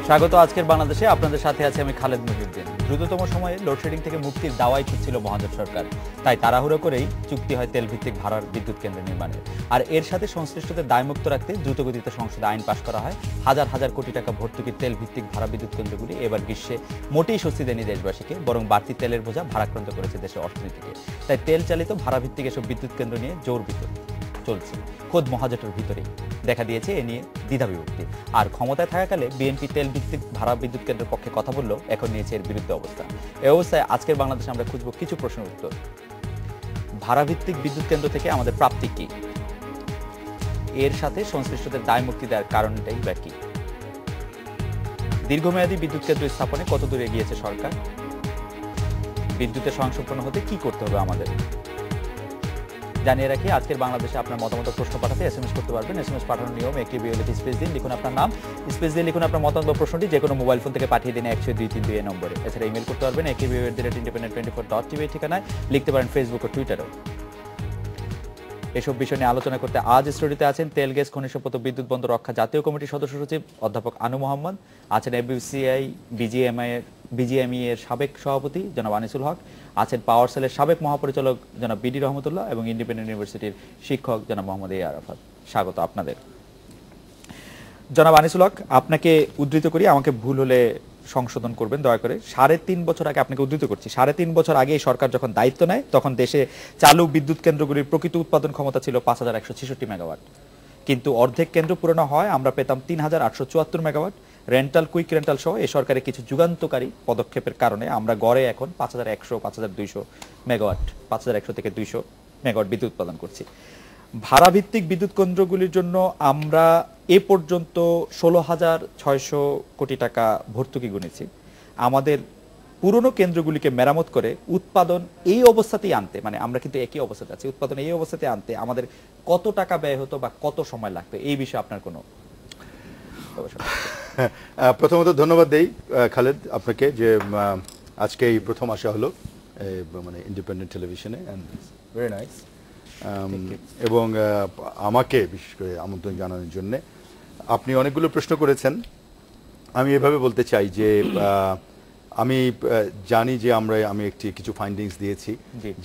স্বাগত আজকের বাংলাদেশে। আপনাদের সাথে আছে আমি খালেদ মহিউদ্দিন। দ্রুততম সময়ে লোডশেডিং থেকে মুক্তির দাওয়াই খুঁজছিল মহাজোট সরকার, তাই তাড়াহুড়ো করেই চুক্তি হয় তেলভিত্তিক ভাড়ার বিদ্যুৎ কেন্দ্র নির্মাণের। আর এর সাথে সংশ্লিষ্টদের দায়মুক্ত রাখতে দ্রুতগতিতে সংসদে আইন পাশ করা হয়। হাজার হাজার কোটি টাকা ভর্তুকির তেলভিত্তিক ভাড়া বিদ্যুৎ কেন্দ্রগুলি এবার গ্রীষ্মে মোটেই স্বস্তি দেয়নি দেশবাসীকে, বরং বাড়তি তেলের বোঝা ভারাক্রান্ত করেছে দেশের অর্থনীতিকে। তাই তেল চালিত ভাড়াভিত্তিক এসব বিদ্যুৎ কেন্দ্র নিয়ে জোর বিতর্ক চলছে খোদ মহাজোটের ভিতরেই। দেখা দিয়েছে এ নিয়ে দ্বিধা বিভক্তি। আর ক্ষমতায় থাকাকালে বিএনপি তেল ভিত্তিক ভাড়া বিদ্যুৎ কেন্দ্রের পক্ষে কথা বললেও এখন নিয়েছে এর বিরুদ্ধে অবস্থান। এই অবস্থায় আজকের বাংলাদেশে আমরা খুঁজব কিছু প্রশ্নের উত্তর। ভাড়া ভিত্তিক বিদ্যুৎ কেন্দ্র থেকে আমাদের প্রাপ্তি কি? এর সাথে সংশ্লিষ্টদের দায় মুক্তি দেওয়ার কারণটাই বা কি? দীর্ঘমেয়াদী বিদ্যুৎ কেন্দ্র স্থাপনে কত দূর এগিয়েছে সরকার? বিদ্যুতের স্বয়ংসম্পূর্ণ হতে কি করতে হবে আমাদের? জানিয়ে রাখি, আজকের বাংলাদেশে আপনার মতামত প্রশ্ন পাঠাতে এসএমএস করতে পারবেন। এসএমএস পাঠানোর নিয়ম একেবিএল স্পেস দিন, লিখুন আপনার নাম, স্পেস দিয়ে লিখুন আপনার মতামত প্রশ্নটি যে কোনো মোবাইল ফোন থেকে পাঠিয়ে দিন 10232 নম্বরে। এছাড়া ইমেল করতে পারবেন akbl@independent24.tv ঠিকানায়। লিখতে পারেন ফেসবুক ও টুইটারেও। এসব বিষয় নিয়ে আলোচনা করতে আজ স্টুডিওতে আছেন তেল গ্যাস খনি সম্পদ বিদ্যুৎ বন্দর রক্ষা জাতীয় কমিটির সদস্য সচিব অধ্যাপক আনু মোহাম্মদ, আছেন এফবিসিআই বিজিএমই এর সাবেক সভাপতি জনাব আনিসুল হক, আছেন পাওয়ার সেলের সাবেক মহাপরিচালক জনাব বিডি রহমতুল্লাহ এবং ইন্ডিপেন্ডেন্ট ইউনিভার্সিটির শিক্ষক জনাব মোহাম্মদ এ আরাফাত। স্বাগত আপনাদের। জনাব আনিসুল হক, আপনাকে উদ্ধৃত করি, আমাকে ভুল হলে সংশোধন করবেন দয়া করে। 3.5 বছর আগে, আপনাকে উদ্ধৃত করছি, 3.5 বছর আগে এই সরকার যখন দায়িত্ব নেয় তখন দেশে চালু বিদ্যুৎ কেন্দ্রগুলির প্রকৃত উৎপাদন ক্ষমতা ছিল 5166 মেগাওয়াট, কিন্তু অর্ধেক কেন্দ্র পুরনো হয় আমরা পেতাম 3874 মেগাওয়াট। রেন্টাল, কুইক রেন্টাল সহ এই সরকারের কিছু যুগান্তকারী পদক্ষেপের কারণে আমরা গড়ে এখন 5100 5200 মেগাওয়াট, 5100 থেকে 200 মেগাওয়াট বিদ্যুৎ উৎপাদন করছি। ভাড়াভিত্তিক বিদ্যুৎ কেন্দ্রগুলির জন্য আমরা এ পর্যন্ত 16,600 কোটি টাকা ভর্তুকি গুনেছি। আমাদের পুরনো কেন্দ্রগুলিকে মেরামত করে উৎপাদন এই অবস্থাতেই আনতে, মানে আমরা কিন্তু একই অবস্থাতে আছি, উৎপাদন এই অবস্থাতে আনতে আমাদের কত টাকা ব্যয় হতো বা কত সময় লাগতো, এই বিষয়ে আপনার কোনো? প্রথমত ধন্যবাদ দেই খালেদ আপনাকে যে আজকে এই প্রথম আসা হলো মানে ইন্ডিপেন্ডেন্ট টেলিভিশনে, ভেরি নাইস, এবং আমাকে বিশেষ করে আমন্ত্রণ জানানোর জন্য। আপনি অনেকগুলো প্রশ্ন করেছেন। আমি এভাবে বলতে চাই যে আমি জানি যে আমি কিছু ফাইন্ডিংস দিয়েছি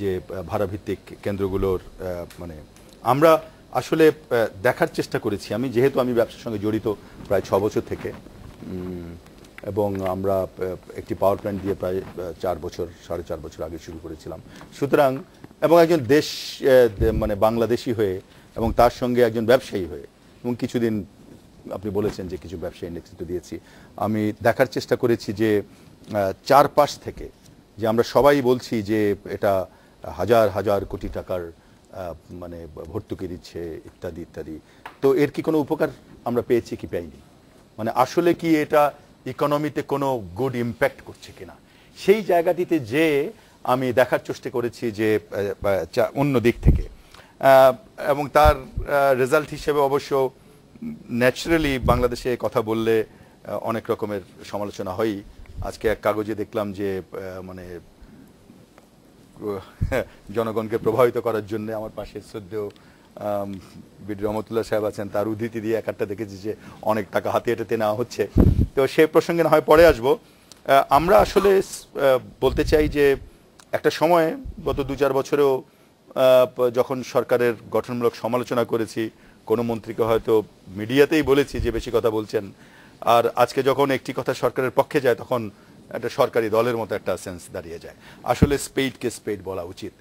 যে ভাড়াভিত্তিক কেন্দ্রগুলোর মানে আমরা আসলে দেখার চেষ্টা করেছি। যেহেতু আমি ব্যবসার সঙ্গে জড়িত প্রায় 6 বছর থেকে, এবং আমরা একটি পাওয়ার প্ল্যান্ট দিয়ে প্রায় 4.5 বছর আগে শুরু করেছিলাম। সুতরাং এবং একজন মানে বাংলাদেশি হয়ে এবং তার সঙ্গে একজন ব্যবসায়ী হয়ে, এবং কিছুদিন আপনি বলেছেন যে কিছু ব্যবসায়ী নেতৃত্ব দিয়েছি, আমি দেখার চেষ্টা করেছি যে চারপাশ থেকে যে আমরা সবাই বলছি যে এটা হাজার হাজার কোটি টাকার মানে ভর্তুকি দিচ্ছে ইত্যাদি ইত্যাদি, তো এর কি কোনো উপকার আমরা পেয়েছি কি পাইনি, মানে আসলে কি এটা ইকোনমিতে কোনো গুড ইম্প্যাক্ট করছে কিনা, সেই জায়গাটিতে যে আমি দেখার চেষ্টা করেছি যে অন্য দিক থেকে। এবং তার রেজাল্ট হিসেবে অবশ্য ন্যাচারালি বাংলাদেশে কথা বললে অনেক রকমের সমালোচনা হয়। আজকে এক কাগজে দেখলাম যে মানে জনগণকে প্রভাবিত করার জন্য আমার পাশে শ্রদ্ধেয় বিডি রহমতুল্লাহ সাহেব আছেন, তার উদ্ধৃতি দিয়ে একটা দেখেছি যে অনেক টাকা হাতে হাতে নেওয়া হচ্ছে। তো সে প্রসঙ্গে না হয় পরে আসবো। আমরা আসলে বলতে চাই যে একটা সময় গত 2-4 বছরেও যখন সরকারের গঠনমূলক সমালোচনা করেছি, কোনো মন্ত্রীকে হয়তো মিডিয়াতেই বলেছি যে বেশি কথা বলছেন, আর আজকে যখন একটি কথা সরকারের পক্ষে যায় তখন একটা সরকারি দলের মতো একটা সেন্স দাঁড়িয়ে যায়। আসলে স্পেডকে স্পেড বলা উচিত।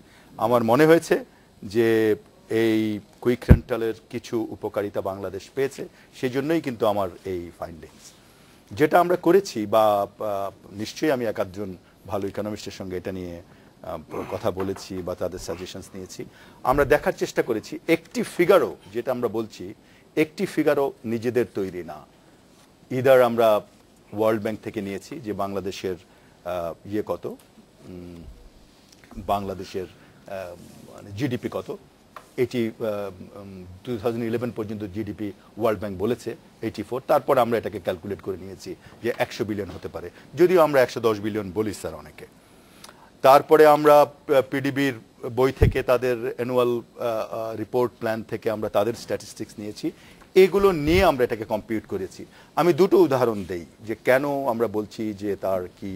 আমার মনে হয়েছে যে এই কুইক রেন্টালের কিছু উপকারিতা বাংলাদেশ পেয়েছে, সেই জন্যই কিন্তু আমার এই ফাইন্ডিংস যেটা আমরা করেছি, বা নিশ্চয়ই আমি একজন ভালো ইকোনমিস্টের সঙ্গে এটা নিয়ে কথা বলেছি বা তাদের সাজেশনস নিয়েছি। আমরা দেখার চেষ্টা করেছি একটি ফিগারও, যেটা আমরা বলছি একটি ফিগারও নিজেদের তৈরি না, ইদার আমরা ওয়ার্ল্ড ব্যাংক থেকে নিয়েছি যে বাংলাদেশের কত, বাংলাদেশের মানে জিডিপি কত, এটি 2011 পর্যন্ত জিডিপি ওয়ার্ল্ড ব্যাংক বলেছে 84, তারপর আমরা এটাকে ক্যালকুলেট করে নিয়েছি যে 100 বিলিয়ন হতে পারে, যদিও আমরা 110 বিলিয়ন বলি স্যার অনেকে। তারপরে আমরা পিডিবির বই থেকে, তাদের অ্যানুয়াল রিপোর্ট প্ল্যান থেকে আমরা তাদের স্ট্যাটিস্টিক্স নিয়েছি, এগুলো নিয়ে আমরা এটাকে কম্পিউট করেছি। আমি দুটো উদাহরণ দেই যে কেন আমরা বলছি যে তার কি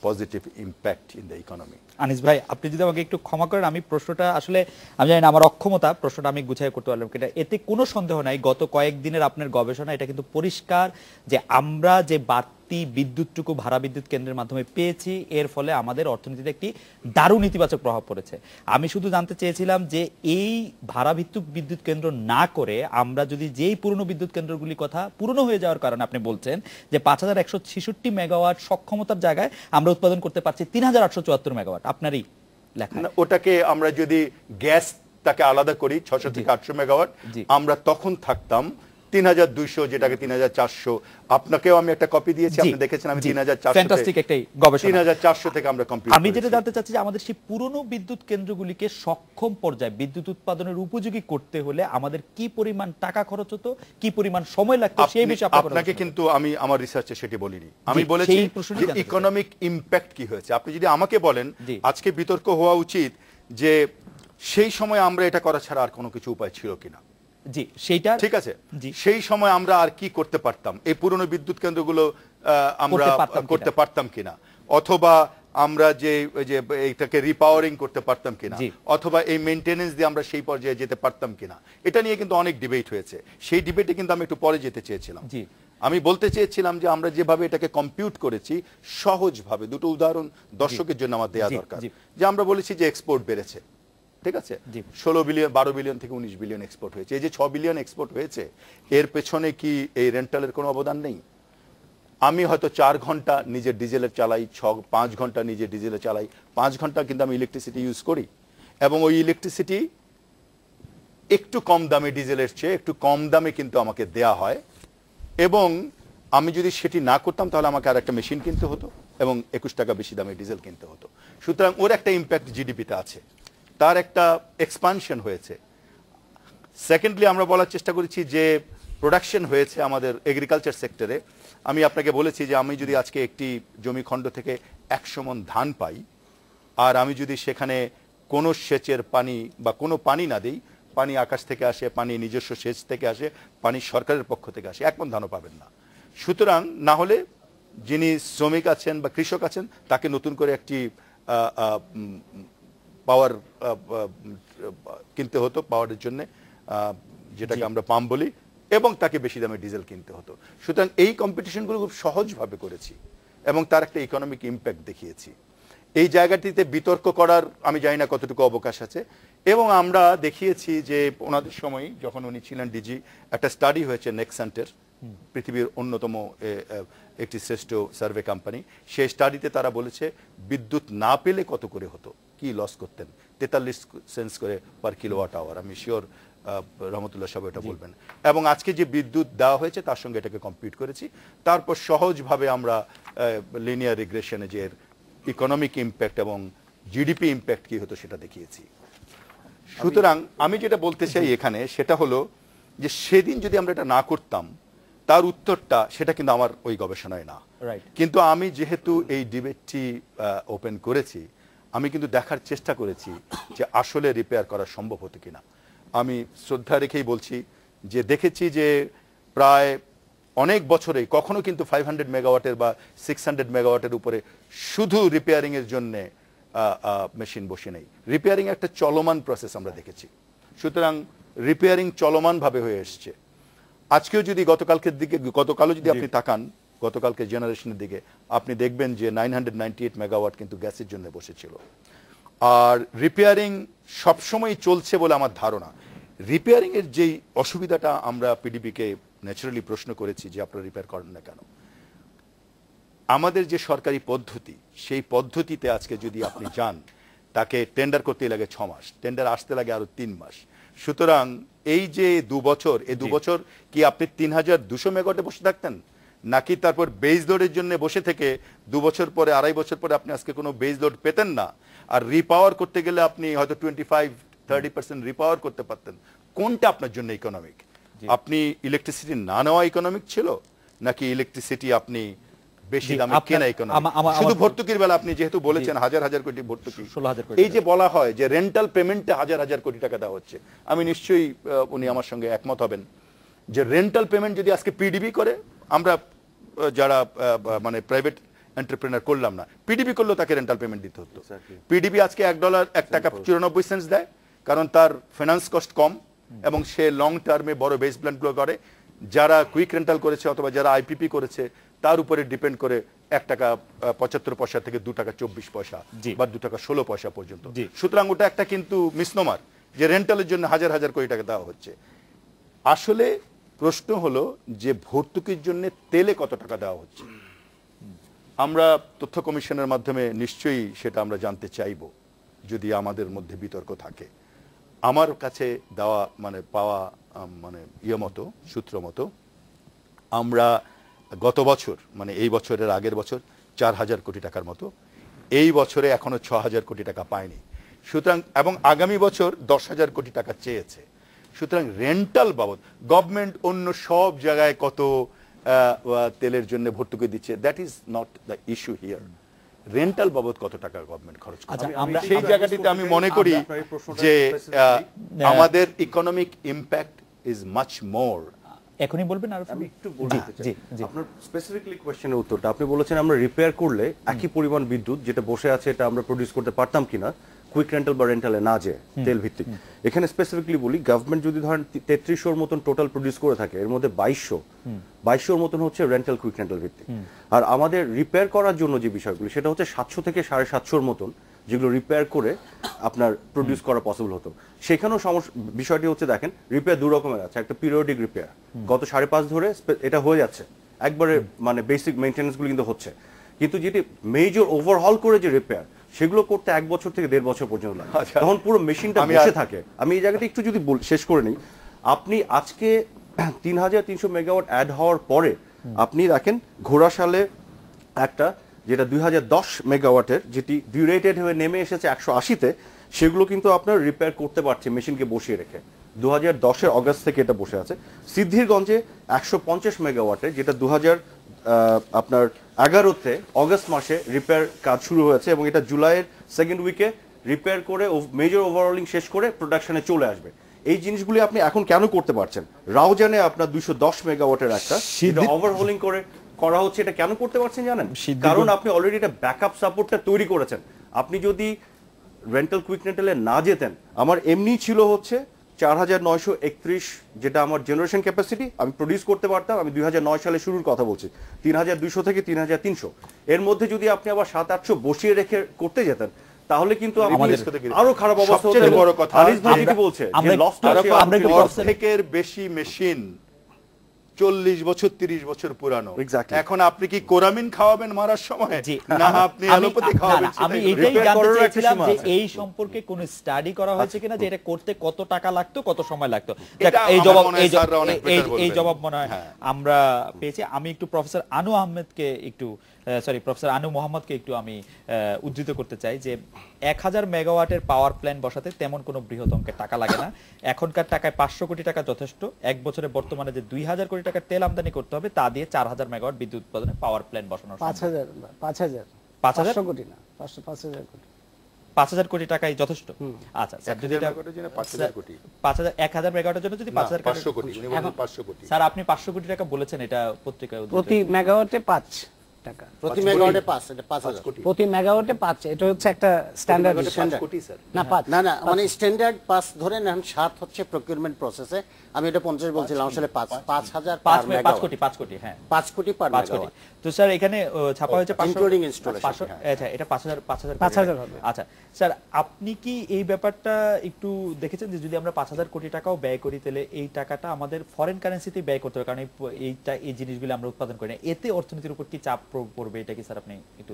positive impact in the economy. Anis ভাই, আপনি যদি আমাকে একটু ক্ষমা করেন, আমি প্রশ্নটা আসলে আমি জানি না আমার অক্ষমতা, প্রশ্নটা আমি গুছাই করতে পারলাম কিনা। এতে কোনো সন্দেহ নাই গত কয়েকদিনের আপনার গবেষণা এটা কিন্তু পরিষ্কার যে আমরা যে বাড়তি বিদ্যুৎটুকু ভাড়া বিদ্যুৎ কেন্দ্রের মাধ্যমে পেয়েছি, এর ফলে আমাদের অর্থনীতিতে একটি দারুণ ইতিবাচক প্রভাব পড়েছে। আমি শুধু জানতে চেয়েছিলাম যে এই ভাড়া ভিত্তিক বিদ্যুৎ কেন্দ্র না করে আমরা যদি যেই পুরনো বিদ্যুৎ কেন্দ্রগুলির কথা পুরনো হয়ে যাওয়ার কারণে আপনি বলছেন যে 5166 মেগাওয়াট সক্ষমতার জায়গায় আমরা উৎপাদন করতে পারছি 3874 মেগাওয়াট, আপনারই লেখা। ওটাকে আমরা যদি গ্যাস তাকে আলাদা করি 600 থেকে 800 মেগাওয়াট, আমরা তখন থাকতাম 3200, যেটাকে 3400। আপনাকেও আমি একটা কপি দিয়েছি, আপনি দেখেছেন। আমি 3400 ফ্যান্টাস্টিক একটি গবেষণা। 3400 থেকে আমরা কম্পিউট। আমি যেটা জানতে চাচ্ছি যে আমাদের সেই পুরনো বিদ্যুৎ কেন্দ্রগুলিকে সক্ষম পর্যায়ে বিদ্যুৎ উৎপাদনের উপযোগী করতে হলে আমাদের কি পরিমাণ টাকা খরচ হতো, কি পরিমাণ সময় লাগতো, সেই বিষয়ে আপনাকে কিন্তু আমি আমার রিসার্চে সেটি বলিনি। আমি বলেছি যে ইকোনমিক ইম্প্যাক্ট কি হয়েছে। আপনি যদি আমাকে বলেন আজকে বিতর্ক হওয়া উচিত যে সেই সময় আমরা এটা করা ছাড়া আর কোনো কিছু উপায় ছিল কিনা। জি, সেইটা ঠিক আছে। সেই সময় আমরা আর কি করতে পারতাম, এই পুরনো বিদ্যুৎ কেন্দ্রগুলো আমরা করতে পারতাম কিনা, অথবা আমরা যে এইটাকে রিপাওয়ারিং করতে পারতাম কিনা, অথবা এই মেইনটেনেন্স দিয়ে আমরা সেই পর্যায়ে যেতে পারতাম কিনা। এটা নিয়ে কিন্তু অনেক ডিবেট হয়েছে। সেই ডিবেটে কিন্তু আমি একটু পরে যেতে চেয়েছিলাম। আমি বলতে চেয়েছিলাম যে আমরা যেভাবে এটাকে কম্পিউট করেছি সহজভাবে, দুটো উদাহরণ দর্শকের জন্য আমার দেওয়া দরকার। যে আমরা বলেছি যে এক্সপোর্ট বেড়েছে, ঠিক আছে, 16 বিলিয়ন 12 বিলিয়ন থেকে 19 বিলিয়ন এক্সপোর্ট হয়েছে। এই যে 6 বিলিয়ন এক্সপোর্ট হয়েছে, এর পেছনে কি এই রেন্টালের কোনো অবদান নেই? আমি হয়তো 4 ঘন্টা নিজের ডিজেলে চালাই, 5 ঘন্টা নিজের ডিজেলে চালাই, 5 ঘন্টা কিন্তু আমি ইলেকট্রিসিটি ইউজ করি, এবং ওই ইলেকট্রিসিটি একটু কম দামে, ডিজেলের চেয়ে একটু কম দামে কিন্তু আমাকে দেয়া হয়। এবং আমি যদি সেটি না করতাম তাহলে আমাকে আর একটা মেশিন কিনতে হতো এবং 21 টাকা বেশি দামে ডিজেল কিনতে হতো। সুতরাং ওর একটা ইম্প্যাক্ট জিডিপিতে আছে, তার একটা এক্সপানশন হয়েছে। সেকেন্ডলি আমরা বলার চেষ্টা করেছি যে প্রোডাকশন হয়েছে আমাদের এগ্রিকালচার সেক্টরে। আমি আপনাকে বলেছি যে আমি যদি আজকে একটি জমিখণ্ড থেকে 100 মণ ধান পাই, আর আমি যদি সেখানে কোনো সেচের পানি বা কোনো পানি না দিই, পানি আকাশ থেকে আসে, পানি নিজস্ব সেচ থেকে আসে, পানি সরকারের পক্ষ থেকে আসে, 1 মণ ধানও পাবেন না। সুতরাং না হলে যিনি শ্রমিক আছেন বা কৃষক আছেন তাকে নতুন করে একটি পাওয়ার কিনতে হতো, পাওয়ারের জন্য, যেটাকে আমরা পাম্প বলি, এবং তাকে বেশি দামে ডিজেল কিনতে হতো। সুতরাং এই কম্পিটিশনগুলো খুব সহজভাবে করেছি এবং তার একটা ইকোনমিক ইম্প্যাক্ট দেখিয়েছি। এই জায়গাটিতে বিতর্ক করার আমি জানি না কতটুকু অবকাশ আছে। এবং আমরা দেখিয়েছি যে ওনাদের সময় যখন উনি ছিলেন ডিজি, একটা স্টাডি হয়েছে নেক্সান্টের, পৃথিবীর অন্যতম একটি শ্রেষ্ঠ সার্ভে কোম্পানি। সেই স্টাডিতে তারা বলেছে বিদ্যুৎ না পেলে কত করে হতো, কি লস করতেন, 43 সেন্স করে পার কিলোওয়াট আওয়ার। আমি শিওর রহমতুল্লাহ সাহেব এটা বলবেন। এবং আজকে যে বিদ্যুৎ দেওয়া হয়েছে তার সঙ্গে এটাকে কম্পিউট করেছি। তারপর সহজভাবে আমরা লিনিয়ার রিগ্রেশনে যে ইকোনমিক ইম্প্যাক্ট এবং জিডিপি ইম্প্যাক্ট কি হতো সেটা দেখিয়েছি। সুতরাং আমি যেটা বলতে চাই এখানে সেটা হলো যে সেদিন যদি আমরা এটা না করতাম, তার উত্তরটা সেটা কিন্তু আমার ওই গবেষণায় না। কিন্তু আমি যেহেতু এই ডিবেটটি ওপেন করেছি, আমি কিন্তু দেখার চেষ্টা করেছি যে আসলে রিপেয়ার করা সম্ভব হতো কিনা। আমি শ্রদ্ধা রেখেই বলছি যে দেখেছি যে প্রায় অনেক বছরেই কখনো কিন্তু 500 মেগাওয়াটের বা 600 মেগাওয়াটের উপরে শুধু রিপেয়ারিং এর জন্য মেশিন বসে নেই। রিপেয়ারিং একটা চলমান প্রসেস আমরা দেখেছি। সুতরাং রিপেয়ারিং চলমান ভাবে হয়ে এসছে। আজকেও যদি গতকালও যদি আপনি তাকান, গতকালকে জেনারেশনের দিকে, আপনি দেখবেন যে 998 মেগাওয়াট কিন্তু গ্যাসের জন্য বসেছিল। আর রিপেয়ারিং সবসময় চলছে বলে আমার ধারণা। রিপেয়ারিং এর যেই অসুবিধাটা আমরা পিডিবিকে ন্যাচারালি প্রশ্ন করেছি যে আপনারা রিপেয়ার করেন না কেন, আমাদের যে সরকারি পদ্ধতি, সেই পদ্ধতিতে আজকে যদি আপনি যান, তাকে টেন্ডার করতে লাগে 6 মাস, টেন্ডার আসতে লাগে আরো 3 মাস। সুতরাং এই যে 2 বছর, এই 2 বছর কি আপনি 3200 মেগাওয়াটে বসে থাকতেন, নাকি তারপর বেজ লোডের জন্য বসে থেকে 2 বছর পরে, 2.5 বছর পরে আপনি আজকে কোনো বেজ লোড পেতেন না, আর রিপাওয়ার করতে গেলে আপনি হয়তো 25-30% রিপাওয়ার করতে পারতেন। কোনটা আপনার জন্য ইকোনমিক? আপনি ইলেকট্রিসিটি না নেওয়া ইকোনমিক ছিল, নাকি ইলেকট্রিসিটি আপনি বেশি দামে কেনা ইকোনমি। শুধু ভর্তুকির বেলা আপনি যেহেতু বলেছেন হাজার হাজার কোটি ভর্তুকি, 16,000 কোটি, এই যে বলা হয় যে রেন্টাল পেমেন্টে হাজার হাজার কোটি টাকা দেওয়া হচ্ছে, আমি নিশ্চয়ই উনি আমার সঙ্গে একমত হবেন যে রেন্টাল পেমেন্ট যদি আজকে পিডিবি করে, আমরা যারা মানে প্রাইভেট এন্টারপ্রেনার করলাম না, পিডিবি করলেও তাকে রেন্টাল পেমেন্ট দিতে হতো। পিডিবি আজকে $1.94 দেয়, কারণ তার ফাইন্যান্স কস্ট কম এবং সে লং টার্মে বড় বেস প্ল্যানগুলো করে। যারা কুইক রেন্টাল করেছে অথবা যারা আইপিপি করেছে তার উপরে ডিপেন্ড করে $1.75 থেকে $2.24 বা $2.16 পর্যন্ত। সুতরাং ওটা একটা কিন্তু মিসনোমার যে রেন্টালের জন্য হাজার হাজার কোটি টাকা দেওয়া হচ্ছে। আসলে প্রশ্ন হলো যে ভর্তুকির জন্য তেলে কত টাকা দেওয়া হচ্ছে। আমরা তথ্য কমিশনের মাধ্যমে নিশ্চয়ই সেটা আমরা জানতে চাইব যদি আমাদের মধ্যে বিতর্ক থাকে। আমার কাছে দেওয়া মানে পাওয়া মানে মতো সূত্র মতো আমরা গত বছর মানে এই বছরের আগের বছর 4,000 কোটি টাকার মতো, এই বছরে এখনো 6,000 কোটি টাকা পায়নি। সুতরাং এবং আগামী বছর 10,000 কোটি টাকা চেয়েছে। সুতরাং রেন্টাল বাবদ গভর্নমেন্ট অন্য সব জায়গায় কত তেলের জন্য ভর্তুকি দিচ্ছে, that is not the issue here. Rental বাবদ কত টাকা গভর্নমেন্ট খরচ করছে, সেই জায়গাটিতে আমি মনে করি যে আমাদের economic impact is much more. এখনই বলবেন আর আমি একটু বলতে চাই আপনার স্পেসিফিকলি কোশ্চেনের উত্তরটা। আপনি বলেছেন আমরা রিপেয়ার করলে একই পরিমাণ বিদ্যুৎ যেটা বসে আছে এটা আমরা প্রডিউস করতে পারতাম কিনা কুইক রেন্টাল বা রেন্টালে না যে তেল ভিত্তিক। এখানে স্পেসিফিকলি বলি, গভর্নমেন্ট যদি ধরেন 3300 মতন টোটাল প্রডিউস করে থাকে, এর মধ্যে 2200 মতন হচ্ছে রেন্টাল কুইক রেন্টাল ভিত্তিক। আর আমাদের রিপেয়ার করার জন্য যে বিষয়গুলো সেটা হচ্ছে 700 থেকে 750 মতন, যেগুলো রিপেয়ার করে আপনার প্রডিউস করা পসিবল হতো। সেখানেও বিষয়টি হচ্ছে দেখেন রিপেয়ার দু রকমের আছে, একটা পিরিয়ডিক রিপেয়ার গত 5.5 ধরে এটা হয়ে যাচ্ছে একবারে মানে বেসিক মেইনটেনেন্স গুলো কিন্তু হচ্ছে, কিন্তু যেটি মেজর ওভারহল করে যে রিপেয়ার সেগুলো করতে 1 বছর থেকে 1.5 বছর পর্যন্ত লাগে, তখন পুরো মেশিনটা বসে থাকে। আমি এই জায়গাটা একটু যদি শেষ করে নিই, আপনি আজকে 3,300 মেগাওয়াট অ্যাড হওয়ার পরে আপনি দেখেন ঘোড়াশালে একটা যেটা 2010 মেগাওয়াটের, যেটি ডিউরেটেড হয়ে নেমে এসেছে 180-তে, সেগুলো কিন্তু আপনার রিপেয়ার করতে পারছে মেশিনকে বসিয়ে রেখে। 2010-এর অগাস্ট থেকে এটা বসে আছে। সিদ্ধিরগঞ্জে 150 মেগাওয়াটের, যেটা 2011-তে অগাস্ট মাসে রিপেয়ার কাজ শুরু হয়েছে এবং এটা জুলাইয়ের সেকেন্ড উইকে রিপেয়ার করে মেজর ওভারঅলিং শেষ করে প্রোডাকশনে চলে আসবে। এই জিনিসগুলি আপনি এখন কেন করতে পারছেন? রাউজানে আপনার 210 মেগাওয়াটের একটা ওভারহোলিং করে করা হচ্ছে, এটা কেন করতে পারছেন জানেন? কারণ আপনি অলরেডি এটা ব্যাকআপ সাপোর্টটা তৈরি করেছেন। আপনি যদি রেন্টাল কুইক রেন্টালে না যেতেন, আমার এমনি ছিল হচ্ছে 4,931, যেটা আমার জেনারেশন ক্যাপাসিটি, আমি প্রডিউস করতে পারতাম। আমি 2009 সালে শুরুর কথা বলছি, 3,200 থেকে 3,300, এর মধ্যে যদি আপনি আবার 700-800 বসিয়ে রেখে করতে যেতেন তাহলে কিন্তু আরো খারাপ অবস্থা হতো। বড় কথা হারিস ভাই কি বলছে যে লস থেকে বেশি মেশিন 40 বছর 30 বছর পুরানো। এখন আপনি কি কোরামিন খাওয়াবেন মারার সময়, না আপনি অ্যালোপ্যাথি খাওয়াবেন? আমি এটাই জানতে চাইছিলাম যে এই সম্পর্কে কোন স্টাডি করা হয়েছে কিনা, যে এটা করতে কত টাকা লাগতো, কত সময় লাগতো। এই জবাব মনে হয় আমরা পেয়েছি। আমি একটু প্রফেসর আনু মোহাম্মদকে একটু আমি উদ্ধৃত করতে চাই যে 1000 মেগাওয়াটের পাওয়ার প্ল্যান্ট বসাতে তেমন কোনো বৃহৎ অঙ্কের টাকা লাগে না। এখনকার টাকায় 500 কোটি টাকা যথেষ্ট। এক বছরে বর্তমানে যে 2,000 কোটি টাকার তেল আমদানি করতে হবে, তা দিয়ে 4,000 মেগাওয়াট বিদ্যুৎ উৎপাদনে পাওয়ার প্ল্যান্ট বসানো। 5,000 কোটি না, 5,000 কোটি। 5,000 কোটি টাকাই যথেষ্ট। আচ্ছা স্যার, 1,000 মেগাওয়াটের জন্য যদি 5,000 কোটি, স্যার আপনি 500 কোটি টাকা বলেছেন, এটা পত্রিকায় প্রতি মেগাওয়াটে 5 টাকা, প্রতি মেগাওয়াটে 5, এটা 5,000 কোটি প্রতি মেগাওয়াটে 5। এটা হচ্ছে একটা স্ট্যান্ডার্ড কোটি স্যার। না 5 না মানে স্ট্যান্ডার্ড 5 ধরে নেন, 7 হচ্ছে প্রকিউরমেন্ট প্রসেসে। আমি এটা 50 বলছিলাম, আসলে 5,000 পার মেগাওয়াট। 5 কোটি হ্যাঁ 5 কোটি পার মেগাওয়াট। তো স্যার এখানে ছাপা হয়েছে ইনক্লুডিং ইনস্টলেশন। আচ্ছা, এটা 5,000 হবে। আচ্ছা স্যার, আপনি কি এই ব্যাপারটা একটু দেখেছেন যে যদি আমরা 5,000 কোটি টাকাও ব্যয় করি, তাহলে এই টাকাটা আমাদের ফরেন কারেন্সিতে ব্যয় করতে হবে, কারণ এই জিনিসগুলো আমরা উৎপাদন করি না, এতে অর্থনীতির উপর কি চাপ পড়বে, এটা কি স্যার আপনি একটু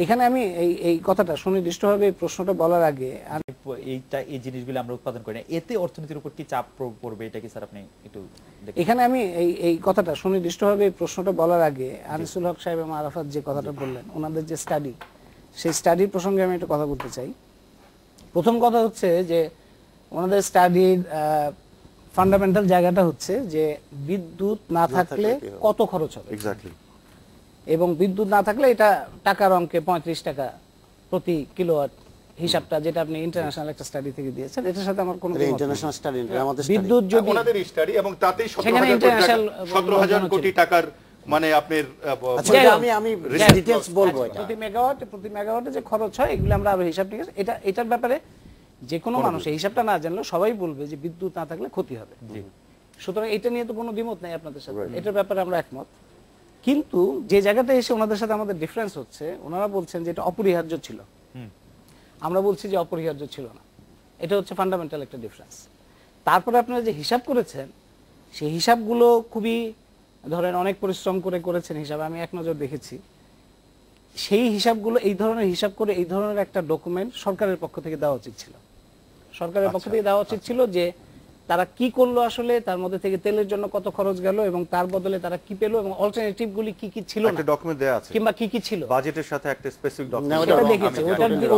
এখানে আমি এই কথাটা সুনির্দিষ্টভাবে এই প্রশ্নটা বলার আগে এই জিনিসগুলো আমরা উৎপাদন করি না, এতে অর্থনীতির উপর কি চাপ পড়বে, এটা কি স্যার আপনি একটু এখানে আমি এই কথাটা সুনির্দিষ্টভাবে এই প্রশ্নটা বলার আগে আনিসুল হক সাহেব এবং আরাফাত যে কথাটা বললেন, ওনাদের যে স্টাডি, সেই স্টাডির প্রসঙ্গে আমি একটা কথা বলতে চাই। প্রথম কথা হচ্ছে যে ওনাদের স্টাডির ফান্ডামেন্টাল জায়গাটা হচ্ছে যে বিদ্যুৎ না থাকলে কত খরচ হবে। এবং বিদ্যুৎ না থাকলে এটা টাকার অঙ্কে 35 টাকা প্রতি কিলোওয়াট হিসাবটা, যেটা আপনি ইন্টারন্যাশনাল একটা স্টাডি থেকে দিয়েছেন, এটার সাথে আমার কোনো ইন্টারন্যাশনাল স্টাডি আমাদের বিদ্যুৎ যদি ওনাদের স্টাডি এবং তাতেই সেখানে 17,000 কোটি টাকার মানে আপনার আচ্ছা আমি ডিটেইলস বলবো এটা প্রতি মেগাওয়াটে যে খরচ হয় এগুলো আমরা আরো হিসাব নিয়ে এটার ব্যাপারে যে কোনো মানুষ এই হিসাবটা না জানলে সবাই বলবে যে বিদ্যুৎ না থাকলে ক্ষতি হবে। সুতরাং এটা নিয়ে তো কোনো দ্বিমত নাই আপনাদের সাথে, এটার ব্যাপারে আমরা একমত। কিন্তু যে জায়গাটা এসে ওনাদের সাথে আমাদের ডিফারেন্স হচ্ছে, ওনারা বলছেন যে এটা অপরিহার্য ছিল, আমরা বলছি যে অপরিহার্য ছিল না। এটা হচ্ছে ফান্ডামেন্টাল একটা ডিফারেন্স। তারপরে আপনারা যে হিসাব করেছেন সেই হিসাবগুলো খুবই ধরেন অনেক পরিশ্রম করে করেছেন হিসাব, আমি এক নজর দেখেছি। সেই হিসাবগুলো এই ধরনের হিসাব করে এই ধরনের একটা ডকুমেন্ট সরকারের পক্ষ থেকে দেওয়া উচিত ছিল। সরকারের পক্ষ থেকে দেওয়া উচিত ছিল যে তারা কি করলো আসলে, তার মধ্যে থেকে তেলের জন্য কত খরচ গেল এবং তার বদলে তারা কি পেলো এবং অল্টারনেটিভ গুলি কি কি ছিল একটা ডকুমেন্ট দেয়া আছে কিংবা কি কি ছিল বাজেটের সাথে একটা স্পেসিফিক ডকুমেন্ট সেটা দেখেছি।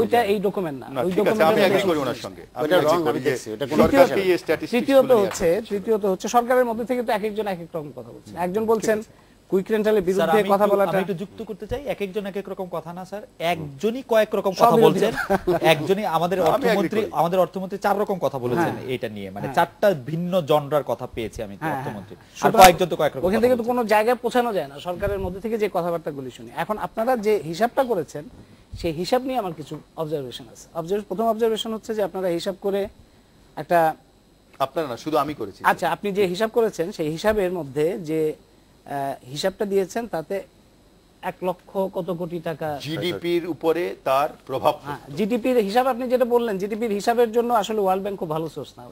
ওইটা এই ডকুমেন্ট না, ওই আমি এগ্রি করি ডকুমেন্ট। ওনার সঙ্গে। ওটা রং আমি দেখছি, এটা কোনো তৃতীয়ত হচ্ছে সরকারের মধ্যে থেকে তো এক একজন এক এক রকম কথা বলছেন। একজন বলছেন কুইক রেন্টালের স্যার, বিরুদ্ধে আমি কথা বলাটা, আমি একটু যুক্ত করতে চাই, এক একজন এক এক রকম কথা না স্যার, একজনই কয়েক রকম কথা বলছেন। একজনই আমাদের অর্থমন্ত্রী 4 রকম কথা বলেছেন এটা নিয়ে, মানে 4টা ভিন্ন জনরার কথা পেয়েছি আমি অর্থমন্ত্রী, আর কয়েকজন তো কয়েক রকম। ওখান থেকে তো কোনো জায়গায় পৌঁছানো যায় না সরকারের মধ্যে থেকে যে কথাবার্তাগুলি শুনি। এখন আপনারা যে হিসাবটা করেছেন সেই হিসাব নিয়ে আমার কিছু অবজারভেশন আছে। প্রথম অবজারভেশন হচ্ছে যে আপনারা হিসাব করে একটা, আপনারা না শুধু আমি করেছি। আচ্ছা, আপনি যে হিসাব করেছেন সেই হিসাবের মধ্যে যে হিসাবটা দিয়েছেন তাতে 1 লক্ষ কত কোটি টাকা জিডিপির উপরে তার প্রভাব। জিডিপির হিসাব আপনি যেটা বললেন, জিডিপির হিসাবের জন্য আসলে ওয়ার্ল্ড ব্যাংক খুব ভালো সোর্স না।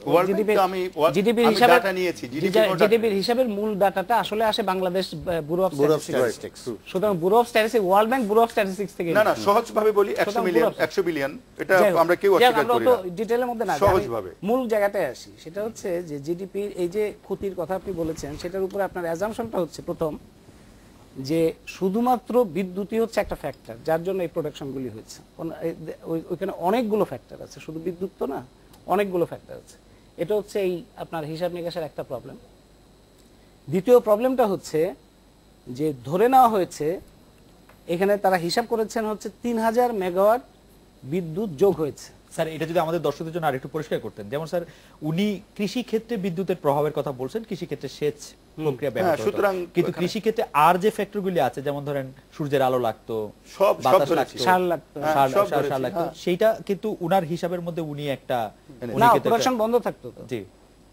জিডিপির হিসাবের মূল ডাটাটা আসলে আসে বাংলাদেশ ব্যুরো অফ স্ট্যাটিস্টিক্স। সুতরাং bureau of statistics, world bank bureau of statistics থেকে না সহজ ভাবে বলি 100 বিলিয়ন, এটা আমরা কেউ অস্বীকার করি না, ডিটেইলের মধ্যে না, সহজ ভাবে মূল জায়গাটায় আসি। সেটা হচ্ছে যে জিডিপির এই যে ক্ষতির কথা আপনি বলেছেন, সেটার উপরে আপনার অ্যাজাম্পশনটা হচ্ছে প্রথম যে শুধুমাত্র বিদ্যুৎই হচ্ছে একটা ফ্যাক্টর যার জন্য এই প্রোডাকশনগুলি হয়েছে। ওইখানে অনেকগুলো ফ্যাক্টর আছে, শুধু বিদ্যুৎ তো না, অনেকগুলো ফ্যাক্টর আছে। এটা হচ্ছে এই আপনার হিসাব নিকাশের একটা প্রবলেম। দ্বিতীয় প্রবলেমটা হচ্ছে যে ধরে নেওয়া হয়েছে এখানে তারা হিসাব করেছেন হচ্ছে 3000 মেগাওয়াট বিদ্যুৎ যোগ হয়েছে। স্যার, এটা যদি আমাদের দর্শকদের জন্য আরেকটু পরিষ্কার করতেন। যেমন স্যার, উনি কৃষি ক্ষেত্রে বিদ্যুতের প্রভাবের কথা বলছেন, কৃষি ক্ষেত্রে সেচ প্রক্রিয়া ব্যাহত হতো, কিন্তু কৃষি ক্ষেত্রে আর যে ফ্যাক্টরগুলি আছে, যেমন ধরেন সূর্যের আলো লাগতো, বাতাস লাগতো, সার লাগতো, সেইটা কিন্তু উনার হিসাবের মধ্যে উনি একটা প্রোডাকশন বন্ধ থাকতো। জি,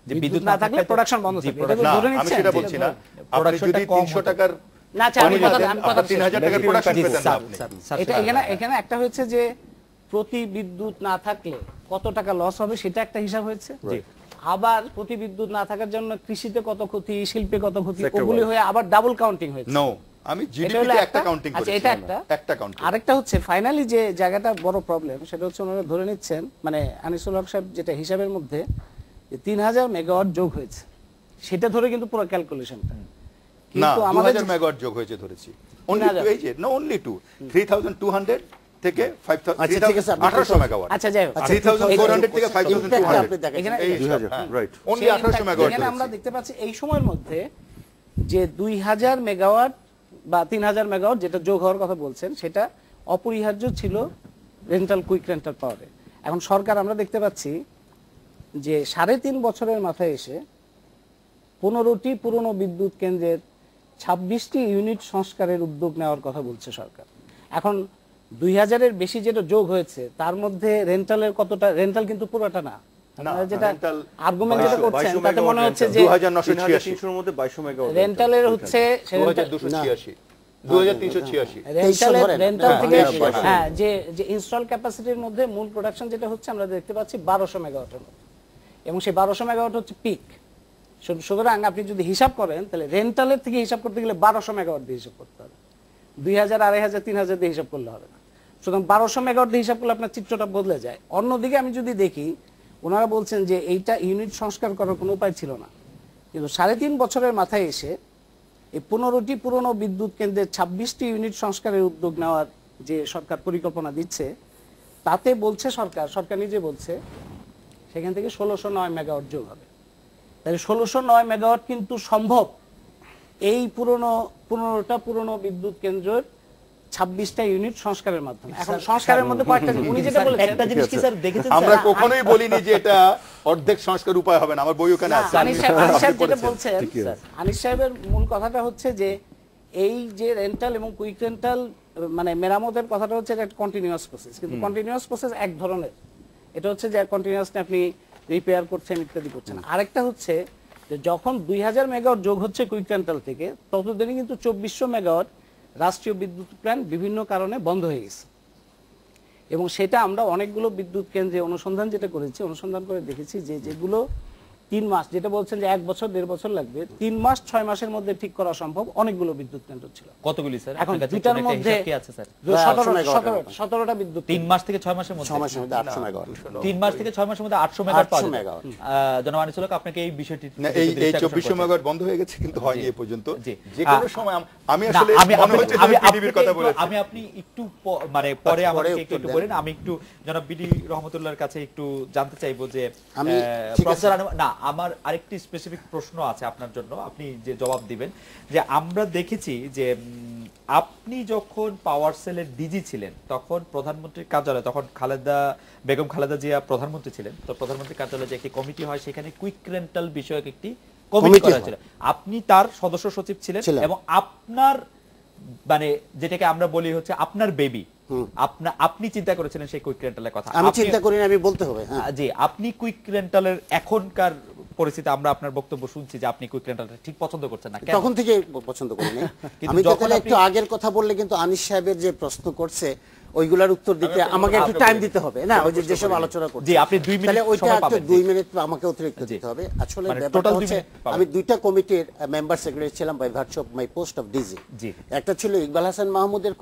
যে বিদ্যুৎ না থাকলে প্রোডাকশন বন্ধ থাকবে, এটা তো ধরে নিচ্ছেন। আমি সেটা বলছি না, আপনি যদি 300 টাকার না, আমি কথা 3000 টাকার প্রোডাকশন পেতেন না আপনি। এটা এখানে একটা হচ্ছে যে প্রতি বিদ্যুৎ না থাকলে কত টাকা লস হবে সেটা একটা হিসাব হয়েছে। আবার প্রতি বিদ্যুৎ না থাকার জন্য কৃষিতে কত ক্ষতি, শিল্পে কত ক্ষতি, ওগুলি হয়ে আবার ডাবল কাউন্টিং হয়েছে। নো, আমি জিডিপিতে একটা কাউন্টিং করেছি। আচ্ছা, এটা একটা কাউন্টিং। আরেকটা হচ্ছে ফাইনালি যে জায়গাটা বড় প্রবলেম, সেটা হচ্ছে ওনারা ধরে নিচ্ছেন, মানে আনিসুল হক সাহেব যেটা হিসাবের মধ্যে যে 3000 মেগাওয়াট যোগ হয়েছে সেটা ধরে কিন্তু পুরো ক্যালকুলেশনটা, কিন্তু আমাদের 2000 মেগাওয়াট যোগ হয়েছে ধরেছি। অনলি টু, এই যে না অনলি টু 3200 থেকে 1800 মেগাওয়াট। আচ্ছা, যাই হোক, 3400 থেকে 5200 এখানে রাইট, অনলি 1800 মেগাওয়াট। এখানে আমরা দেখতে পাচ্ছি এই সময়ের মধ্যে যে 2000 মেগাওয়াট বা 3000 মেগাওয়াট যেটা যোগ হওয়ার কথা বলছেন সেটা অপরিহার্য ছিল রেন্টাল, কুইক রেন্টাল পাওয়ারে। এখন সরকার আমরা দেখতে পাচ্ছি যে 3.5 বছরের মাথায় এসে 15টি পুরনো বিদ্যুৎ কেন্দ্রের 26টি ইউনিট সংস্কারের উদ্যোগ নেওয়ার কথা বলছে সরকার। এখন 2000-এর বেশি যেটা যোগ হয়েছে তার মধ্যে রেন্টালের কতটা, রেন্টাল কিন্তু পুরোটা না, যেটা আর্গুমেন্ট যেটা করছেন তাতে মনে হচ্ছে যে 2986 এর মধ্যে 2200 মেগাওয়াট রেন্টালের হচ্ছে 2286 2386 রেন্টাল থেকে, হ্যাঁ, যে ইনস্টল ক্যাপাসিটির মধ্যে মূল প্রোডাকশন যেটা হচ্ছে আমরা দেখতে পাচ্ছি 1200 মেগাওয়াটের মধ্যে, এবং সেই 1200 মেগাওয়াট হচ্ছে পিক। সুতরাং আপনি যদি হিসাব করেন তাহলে রেন্টালের থেকে হিসাব করতে গেলে 1200 মেগাওয়াট দিয়ে হিসাব করতে হবে, 2000, 2500, 3000 দিয়ে হিসাব করলে হবে না। সুতরাং 1200 মেগাওয়াট দিয়ে হিসাব করলে আপনার চিত্রটা বদলে যায়। অন্যদিকে আমি যদি দেখি, ওনারা বলছেন যে এইটা ইউনিট সংস্কার করার কোনো উপায় ছিল না, কিন্তু 3.5 বছরের মাথায় এসে এই 15টি পুরনো বিদ্যুৎ কেন্দ্রের 26টি ইউনিট সংস্কারের উদ্যোগ নেওয়ার যে সরকার পরিকল্পনা দিচ্ছে, তাতে বলছে সরকার নিজে বলছে সেখান থেকে 1609 মেগাওয়াট যোগ হবে। তাহলে 1609 মেগাওয়াট কিন্তু সম্ভব, এই পুরোটা পুরনো বিদ্যুৎ কেন্দ্রের 26টা ইউনিট সংস্কারের মাধ্যমে। এখন সংস্কারের মধ্যে কয়েকটা উনি যেটা বলেছেন, একটা জিনিস কি স্যার দেখেছেন আমরা স্যার? কখনোই বলিনি যে এটা অর্ধেক সংস্কার উপায় হবে না, আমার বই ওখানে আছে। আনিস সাহেব যেটা বলছেন, আনিস সাহেবের মূল কথাটা হচ্ছে যে এই যে রেন্টাল এবং কুইক রেন্টাল মানে মেরামতের কথাটা হচ্ছে একটা কন্টিনিউয়াস প্রসেস, কিন্তু কন্টিনিউয়াস প্রসেস এক ধরনের, এটা হচ্ছে যে কন্টিনিউয়াসলি আপনি রিপেয়ার করছেন ইত্যাদি করছেন। আরেকটা হচ্ছে যে যখন 2000 মেগাওয়াট যোগ হচ্ছে কুইক রেন্টাল থেকে, ততদিনই কিন্তু 2400 মেগাওয়াট রাষ্ট্রীয় বিদ্যুৎ প্ল্যান্ট বিভিন্ন কারণে বন্ধ হয়ে গেছে। এবং সেটা আমরা অনেকগুলো বিদ্যুৎ কেন্দ্রে অনুসন্ধান করে দেখেছি যে যেগুলো 3 মাস, যেটা বলছেন যে 1 বছর 1.5 বছর লাগবে, 3 মাস 6 মাসের মধ্যে ঠিক করা সম্ভব, অনেকগুলো বিদ্যুৎ কেন্দ্র ছিল। কতগুলি স্যার? এখন আপনার কাছে দুইটার কোনো একটা মধ্যে হিসাব কি আছে স্যার? 17টা বিদ্যুৎ 3 মাস থেকে 6 মাসের মধ্যে 6 মাসের মধ্যে 800 মেগাওয়াট 3 মাস থেকে 6 মাসের মধ্যে 800 মেগাওয়াট পাওয়া 800 যায়। মেগাওয়াট। জনাব আনিসুল হক, আপনাকে এই বিষয়টি না, এই 2400 মেগাওয়াট বন্ধ হয়ে গেছে, কিন্তু হয়নি এ পর্যন্ত। জি। যে কোনো সময় আমি না, আসলে মনে হচ্ছে যে পিডিবির কথা বলেছি। আমি আপনি একটু মানে পরে আচ্ছা, আমাকে পরে একটু উত্তর বলেন। আমি একটু জনাব বিডি রহমতুল্লাহর কাছে একটু জানতে চাইবো যে আমি ঠিক আছে। প্রফেসর না, আমার আরেকটি স্পেসিফিক প্রশ্ন আছে আপনার জন্য, আপনি যে জবাব দিবেন। যে আমরা দেখেছি যে আপনি যখন পাওয়ার সেলের ডিজি ছিলেন, তখন প্রধানমন্ত্রীর কার্যালয়, তখন বেগম খালেদা জিয়া প্রধানমন্ত্রী ছিলেন, তো প্রধানমন্ত্রীর কার্যালয়ে যে একটি কমিটি হয়, সেখানে কুইক রেন্টাল বিষয়ক একটি কমিটি করা হয়েছিল। আপনি তার সদস্য সচিব ছিলেন এবং আপনার মানে যেটাকে আমরা বলি হচ্ছে আপনার বেবি, আপনি চিন্তা করেছিলেন সেই কুইক রেন্টালের কথা। আমি চিন্তা করি না, আমি বলতে হবে। জি, আপনি কুইক রেন্টালের এখনকার পরিস্থিতি, আমরা আপনার বক্তব্য শুনছি যে আপনি কুইক রেন্টালটা ঠিক পছন্দ করছেন না, কেন? তখন থেকে পছন্দ করি না। কিন্তু আমি যখন তাহলে আপনি- একটু আগের কথা বললে কিন্তু আনিস সাহেবের যে প্রশ্ন করছে ওইগুলার উত্তর দিতে আমাকে একটু টাইম দিতে হবে না, ওই যে যেসব আলোচনা করছি। জি, আপনি 2 মিনিট তাহলে ওইটা সময় একটু পাবেন। 2 মিনিট আমাকে অতিরিক্ত জি। দিতে হবে। আসলে মানে ব্যাপারটা total 2 হচ্ছে মিনিট পাবেন। আমি দুইটা কমিটির মেম্বার সেক্রেটারি ছিলাম by virtue of my post of DG. জি। একটা ছিল ইকবাল হাসান মাহমুদের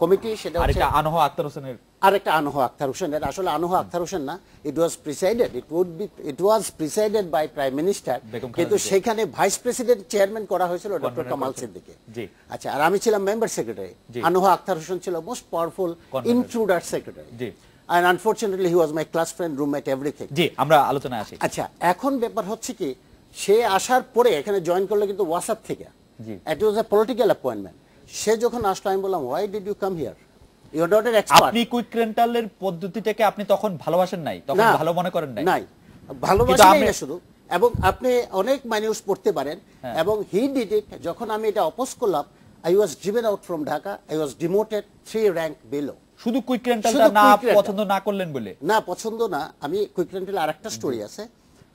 কমিটি, সেটা হচ্ছে আরেকটা আনহা আক্তার হোসেনের, আরেকটা আনহা আক্তার হোসেনের। আসলে আনহা আক্তার হোসেন না, it was presided by prime minister, Begum Khaleda কিন্তু জিয়া। সেখানে ভাইস প্রেসিডেন্ট চেয়ারম্যান করা হয়েছিল ডক্টর কামাল সিদ্দিকী। জি। আচ্ছা, আর আমি ছিলাম মেম্বার সেক্রেটারি। জি। আনহা আক্তার হোসেন ছিল most powerful intruder secretary. G. and unfortunately he was my class friend, roommate, everything. জি, আমরা আলোচনায় আসি। আচ্ছা, এখন ব্যাপার হচ্ছে কি, সে আসার পরে এখানে জয়েন করলো কিন্তু ওয়াটসঅ্যাপ থেকে। জি। ইট ওয়াজ আ পলিটিক্যাল অ্যাপয়েন্টমেন্ট। সে যখন আসলো আমি বললাম, why did you come here, you are not an expert. আপনি কুইক রেন্টালের পদ্ধতিটাকে আপনি তখন ভালোবাসেন নাই, তখন ভালো মনে করেন নাই? নাই, ভালোবাসি না শুধু, এবং আপনি অনেক মাইনিউস পড়তে পারেন। এবং হি ডিড ইট। যখন আমি এটা অপোজ করলাম, I was driven out from Dhaka, I was demoted 3 rank below। শুধু কুইক রেন্টালটা না পছন্দ না করলেন বলে? না, পছন্দ না। আমি কুইক রেন্টাল আরেকটা স্টোরি আছে।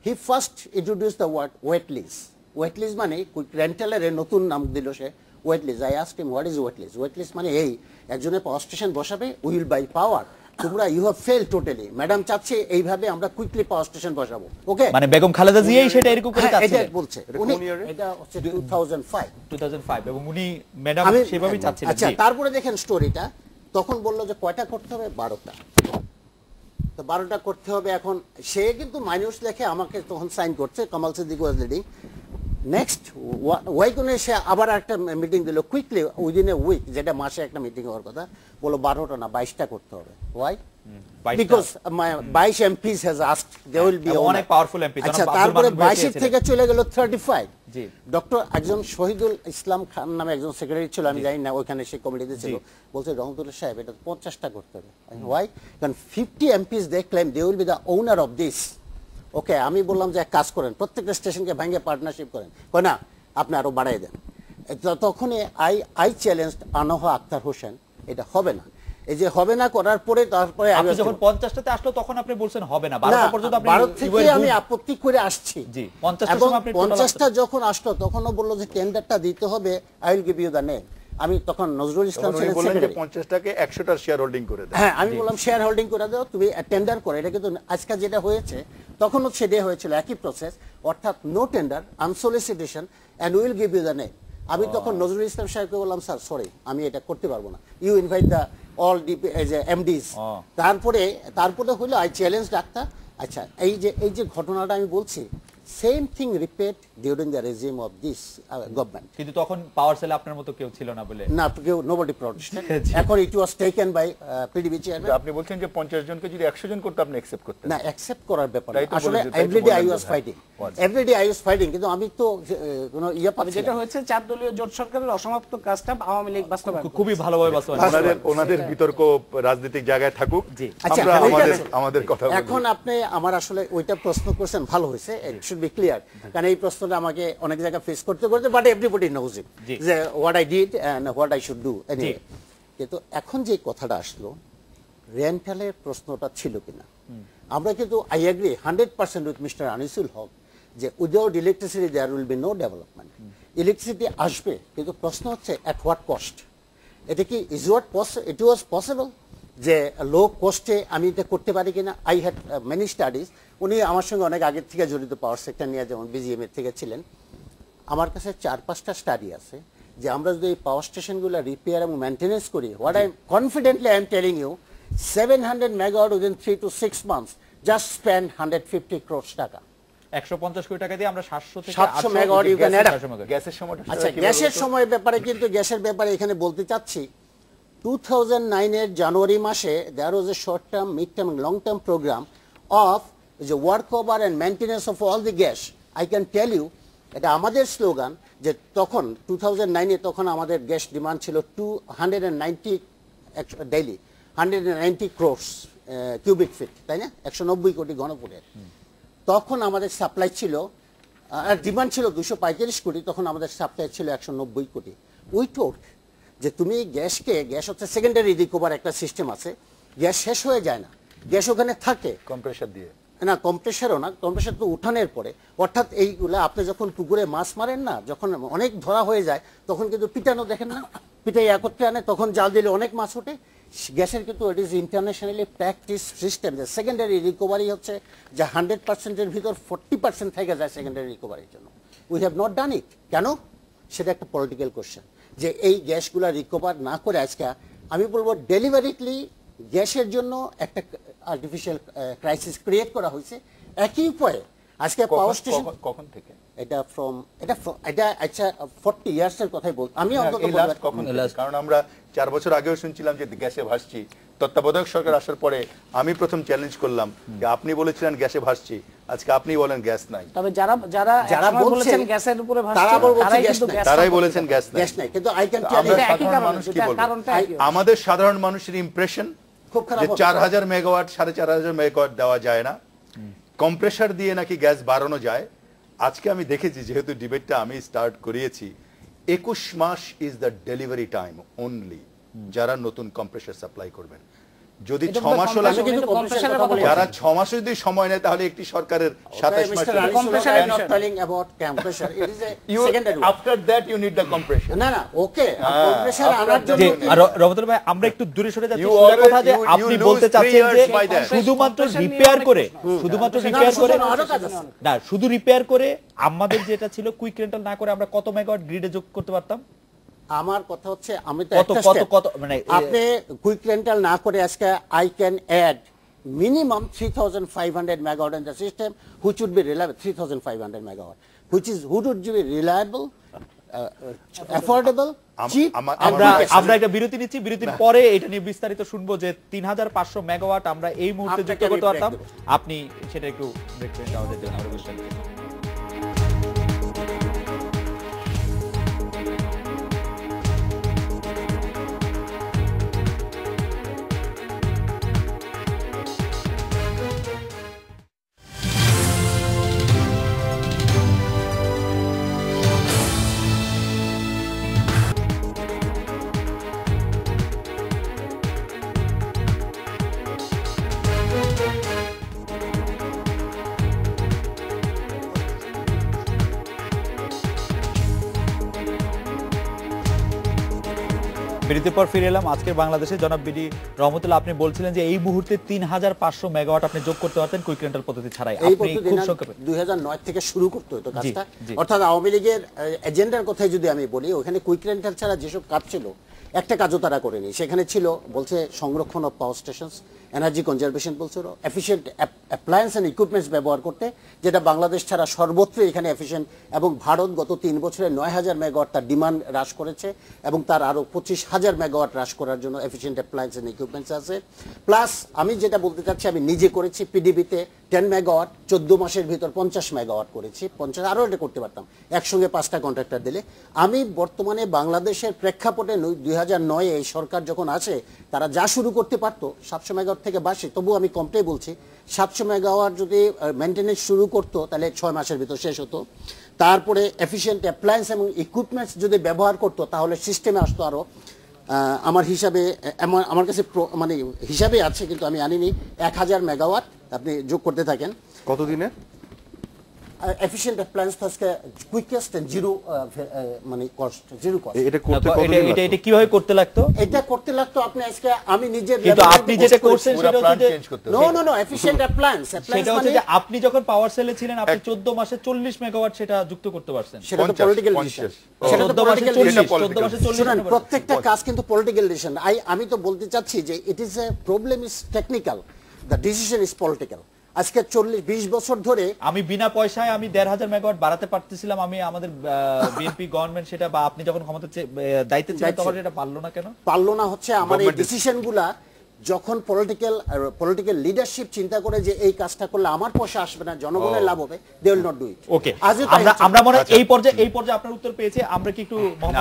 He first introduce the word wet lease. Wet lease মানে কুইক রেন্টালের নতুন নাম দিল সে, wet lease. I asked him, what is wet lease? Wet lease মানে এই, একজনের পাওয়ার স্টেশন বসাবে, উইল বাই পাওয়ার। তোমরা you have fail totally. Madam চাচ্ছে এইভাবে আমরা কুইকলি পাওয়ার স্টেশন বসাবো। ওকে, মানে বেগম খালেদা জিয়াই সেটা এরকম করে এটা চাচ্ছিলেন? বলছে উনি। এটা হচ্ছে 2005 এবং উনি ম্যাডাম সেভাবেই চাচ্ছিলেন। আচ্ছা, জি। তারপরে দেখেন স্টোরিটা, তখন বললো যে কয়টা করতে হবে, 12টা। তো 12টা করতে হবে। এখন সে কিন্তু মাইনিউস লেখে আমাকে তখন সাইন করছে, Kamal Siddique was leading. Next ওয়াই কোনে সে আবার একটা মিটিং দিল কুইকলি উইদিন এ উইক, যেটা মাসে একটা মিটিং হওয়ার কথা, বলো 12টা না 22টা করতে হবে। ওয়াই? 22টা। Because 22 MPs has asked they will be অনেক পাওয়ারফুল এমপি। আচ্ছা, তারপরে 22 থেকে চলে গেল 35। জি। ডক্টর একজন শহীদুল ইসলাম খান নামে একজন সেক্রেটারি ছিল, আমি জানি না, ওইখানে সে কমিটিতে ছিল, বলছে রহমতুল্লাহ সাহেব এটা 50টা করতে হবে। ওয়াই? কারণ 50 MPs they claim they will be the owner of this. ওকে, আমি বললাম যে এক কাজ করেন, প্রত্যেকটা স্টেশনকে ভেঙে পার্টনারশিপ করেন। কয় না, আপনি আরো বাড়াই দেন। তখনই আই চ্যালেঞ্জড আনহা আক্তার হোসেন, এটা হবে না। এই যে হবে না করার পরে, তারপরে আপনি যখন 50টাতে আসলো তখন আপনি বলছেন হবে না, 12টা পর্যন্ত আপনি 12 থেকে আমি আপত্তি করে আসছি। জি, 50টার এবং সময় আপনি 50টা যখন আসলো তখনও বললো যে টেন্ডারটা দিতে হবে, I will give you the name. আমি তখন নজরুল ইসলাম ছিলেন সেক্রেটারি। 50টাকে 100টার শেয়ার হোল্ডিং করে দেয়। হ্যাঁ, আমি বললাম শেয়ার হোল্ডিং করে দাও, তুমি টেন্ডার করে। এটা কিন্তু আজকে যেটা হয়েছে, তখনও সেটা হয়েছিল একই প্রসেস, অর্থাৎ no tender, unsolicitation, and will give you the name. আমি তখন নজরুল ইসলাম সাহেবকে বললাম, স্যার সরি, আমি এটা করতে পারবো না, ইউ ইনভাইট দ্য অল এমডিস। তারপরে হলো আই চ্যালেঞ্জ ডাক্তার। আচ্ছা, এই যে ঘটনাটা আমি বলছি, Same thing repeat during the regime of this government. কিন্তু তখন পাওয়ার সেলে আপনার মতো কেউ ছিল না বলে না, nobody protested. এখন it was taken by PDB chairman. আপনি বলছেন যে 50 জনকে যদি 100 জন করতে আপনি অ্যাকসেপ্ট করতেন না, অ্যাকসেপ্ট করার ব্যাপার তাই তো আসলে বলেছি, তাই তো এভরিডে আই বললাম ওয়াজ যে, fighting, everyday I was fighting, কিন্তু আমি তো কোনো পাচ্ছি যেটা না। হয়েছে 4 দলীয় জোট সরকারের অসমাপ্ত কাজটা আওয়ামী লীগ বাস্তবায়ন করেছে। খুবই ভালোভাবে বাস্তবায়ন ওনাদের বিতর্ক রাজনৈতিক জায়গায় থাকুক, আচ্ছা, আমরা ঠিক আমাদের আছে। আমাদের কথা বলি। এখন আপনি আমার আসলে ওইটা প্রশ্ন করছেন, ভালো হয়েছে, ইট শুড বি ক্লিয়ার, কারণ এই প্রশ্নটা আমাকে অনেক জায়গায় ফেস করতে বাট এভরিবডি নোজ ইট, যে what I did and what I should do anyway. কিন্তু এখন যে কথাটা আসলো, রেন্টালের প্রশ্নটা ছিল কিনা, আমরা কিন্তু I agree 100% with mister Anisul Huq যে without electricity there will be no development. Electricity আসবে, কিন্তু প্রশ্ন হচ্ছে অ্যাট হোয়াট কস্ট। এটা কি ইট ওয়াজ পসিবল যে লো কস্টে আমি এটা করতে পারি কিনা? I had many studies. উনি আমার সঙ্গে অনেক আগের থেকে জড়িত, পাওয়ার সেক্টর নিয়ে যেমন বিজিএম এর থেকে ছিলেন। আমার কাছে 4-5টা স্টাডি আছে যে আমরা যদি এই পাওয়ার স্টেশনগুলো রিপেয়ার এবং মেনটেনেন্স করি, what I confidently I am telling you, 700 megawatt within 3 to 6 months just spend 150 crore টাকা। 150 কোটি টাকা দিয়ে আমরা 700 থেকে 700 megawatt you can add up. গ্যাসের সময়টা আচ্ছা, গ্যাসের সময় ব্যাপারে কিন্তু গ্যাসের ব্যাপারে এখানে বলতে চাচ্ছি 2009 এর জানুয়ারি মাসে there was a short term, mid term, long term programme of যে work over and maintenance of all the gas. I can tell you, এটা আমাদের স্লোগান, যে তখন 2009-এ তখন আমাদের গ্যাস ডিমান্ড ছিল 290 ডেইলি 190 crores কিউবিক ফিট, তাই না, 190 কোটি ঘনফুটের। তখন আমাদের সাপ্লাই ছিল, ডিমান্ড ছিল 235 কোটি, তখন আমাদের সাপ্লাই ছিল 190 কোটি। উই টোল্ড যে তুমি গ্যাস হচ্ছে সেকেন্ডারি রিকভার একটা সিস্টেম আছে, গ্যাস শেষ হয়ে যায় না, গ্যাস ওখানে থাকে, কম্প্রেসার দিয়ে না কম্প্রেসারও না, কম্প্রেসার তো উঠানের পরে। অর্থাৎ এইগুলো আপনি যখন পুকুরে মাছ মারেন না, যখন অনেক ধরা হয়ে যায় তখন কিন্তু পিটানো দেখেন না, পিটাই একত্রে আনে, তখন জাল দিলে অনেক মাছ ওঠে। গ্যাসের কিন্তু it is internationally practice system যে সেকেন্ডারি রিকভারি হচ্ছে যে 100%-এর ভিতর 40% থেকে যায় সেকেন্ডারি রিকভারির জন্য। উই হ্যাভ নট ডান ইট। কেন? সেটা একটা পলিটিক্যাল কোশ্চেন, যে এই গ্যাসগুলো রিকভার না করে আজকে আমি বলবো ডেলিভারিটলি গ্যাসের জন্য একটা আর্টিফিশিয়াল ক্রাইসিস ক্রিয়েট করা হয়েছে। একই উপায়ে আজকে পাওয়ার স্টেশন কখন থেকে এটা আচ্ছা 40 ইয়ার্সের কথাই বল, আমি অন্তত এই লাস্ট কখন থেকে? কারণ আমরা 4 বছর আগেও শুনছিলাম যে গ্যাসে ভাসছি, তত্ত্বাবধায়ক সরকার আসার পরে আমি প্রথম চ্যালেঞ্জ করলাম যে আপনি বলেছিলেন গ্যাসে ভাসছি, আজকে আপনি বলেন গ্যাস নাই। তবে যারা বলেছেন গ্যাসের উপরে ভাসছে, তারা বলছে তারাই গ্যাস কিন্তু নাই। তারাই বলেছেন গ্যাস নাই। গ্যাস নাই, কিন্তু আই ক্যান টেল আমরা ইউ একই সাধারণ কারণ, মানুষ কি যেটা বলবো? কারণটা একই। আমাদের সাধারণ মানুষের ইমপ্রেশন খুব খারাপ যে হবে। 4000 মেগাওয়াট 4500 মেগাওয়াট দেওয়া যায় না, কম্প্রেসার দিয়ে নাকি গ্যাস বাড়ানো যায়। আজকে আমি দেখেছি, যেহেতু ডিবেটটা আমি স্টার্ট করিয়েছি, 21 মাস is the delivery time only যারা নতুন কম্প্রেসার সাপ্লাই করবেন। যদি 6 মাসও লাগে, কিন্তু কম্প্রেসারের কথা বলে যারা 6 মাস যদি সময় নেয়, তাহলে একটি সরকারের 27 মাস after that you need the compressor. না না, ওকে কম্প্রেসার আনার জন্য জি, আর রবীন্দ্র ভাই আমরা একটু দূরে সরে যাচ্ছি। You সোজা always- কথা যে you আপনি lose বলতে 3 চাচ্ছেন যে years by that. শুধুমাত্র Compression নিয়ে রিপেয়ার অনেক করে, প্রশ্ন। শুধুমাত্র না, রিপেয়ার করে, শুধু আরো কাজ আছে। না শুধু রিপেয়ার করে আমাদের যেটা ছিল কুইক রেন্টাল না করে আমরা কত মেগাওয়াট গ্রিডে যোগ করতে পারতাম? আমার কথা হচ্ছে আমি তো কত একটা কত step, কত মানে আপনি কুইক রেন্টাল না করে আজকে I can add minimum 3500 megawatt in the system, which would be reliable, 3500 megawatt, which would be reliable, affordable, cheap, and আমরা একটা বিরতি নিচ্ছি, বিরতির পরে এটা নিয়ে বিস্তারিত শুনবো যে 3500 মেগাওয়াট আমরা এই মুহূর্তে যুক্ত আপনাকে করতে আমি পারতাম। break দেব। আপনি সেটা একটু ব্রেক করে আমাদের দেবেন, আমরা বিস্তারিত। বিরতির পর ফিরে এলাম। আজকের বাংলাদেশে জনাব বিডি রহমতুল্লাহ, আপনি বলছিলেন যে এই মুহূর্তে 3500 মেগাওয়াট আপনি যোগ করতে পারতেন কুইক রেন্টাল পদ্ধতি ছাড়াই। এই আপনি পদ্ধতি খুব না, সংক্ষেপে 2009 থেকে শুরু করতে হতো কাজটা। জি। অর্থাৎ আওয়ামী লীগের এজেন্ডার কথাই যদি আমি বলি, ওখানে কুইক রেন্টাল ছাড়া যেসব কাজ ছিল একটা কাজও তারা করেনি। সেখানে ছিল বলছে সংরক্ষণ of power stations, energy conservation বলছিল, এফিশিয়েন্ট অ্যাপ্লায়েন্স অ্যান্ড ইকুইপমেন্টস ব্যবহার করতে, যেটা বাংলাদেশ ছাড়া সর্বত্র এখানে এফিশিয়েন্ট, এবং ভারত গত 3 বছরে 9,000 মেগাওয়াট তার ডিমান্ড হ্রাস করেছে এবং তার আরও 25,000 মেগাওয়াট হ্রাস করার জন্য এফিশিয়েন্ট অ্যাপ্লায়েন্স অ্যান্ড ইকুইপমেন্টস আছে। প্লাস আমি যেটা বলতে চাচ্ছি, আমি নিজে করেছি পিডিবিতে 10 মেগাওয়াট, 14 মাসের ভিতর 50 মেগাওয়াট করেছি, 50 আরও এটা করতে পারতাম একসঙ্গে 5টা কন্ট্রাক্টর দিলে। আমি বর্তমানে বাংলাদেশের প্রেক্ষাপটে 2009 এই সরকার যখন আসে, তারা যা শুরু করতে পারতো 700 মেগাওয়াট থেকে বাসে, তবু আমি কমটাই বলছি, 700 মেগাওয়াট যদি মেনটেনেন্স শুরু করতো তাহলে 6 মাসের ভিতর শেষ হতো। তারপরে এফিশিয়েন্ট অ্যাপ্লায়েন্স এবং ইকুইপমেন্টস যদি ব্যবহার করতো তাহলে সিস্টেমে আসতো আরও, আমার হিসাবে আমার কাছে মানে হিসাবে আছে কিন্তু আমি আনিনি, 1000 মেগাওয়াট আপনি যোগ করতে থাকেন। কতদিনে? এফিশিয়েন্ট অ্যাপ্লায়েন্স আজকে কুইকেস্ট এন্ড জিরো মানে কস্ট, জিরো কস্ট। এটা করতে কতদিন লাগতো? এটা কিভাবে করতে লাগতো? এটা করতে লাগতো আপনি আজকে আমি নিজে, কিন্তু আপনি যেটা করছেন সেটা হচ্ছে চেঞ্জ করতে no no no efficient appliance, সেটা হচ্ছে যে আপনি যখন পাওয়ার সেলে ছিলেন আপনি 14 মাসে 40 মেগাওয়াট সেটা যুক্ত করতে পারছেন। সেটা তো পলিটিক্যাল ডিসিশন, সেটা তো 14 মাসে পলিটিক্যাল 40, ডিসিশন। 14 মাসে 40 শুনুন, প্রত্যেকটা কাজ কিন্তু পলিটিক্যাল ডিসিশন। আমি তো বলতে চাচ্ছি যে it is a problem is technical, the decision is political. আজকে 40-20 বছর ধরে আমি বিনা পয়সায় আমি 1,500 মেগাওয়াট বাড়াতে পারতেছিলাম, আমি আমাদের বিএনপি গভর্নমেন্ট সেটা, বা আপনি যখন ক্ষমতা দায়িত্বে ছিলেন তখন এটা পারলো না কেন? পারলো না হচ্ছে আমার এই ডিসিশনগুলা যখন পলিটিক্যাল লিডারশিপ চিন্তা করে যে এই কাজটা করলে আমার পয়সা আসবে না, জনগণের লাভ হবে, they will not do it. Okay, আমরা মনে হয় এই পর্যায়ে আপনার উত্তর পেয়েছি। আমরা কি একটু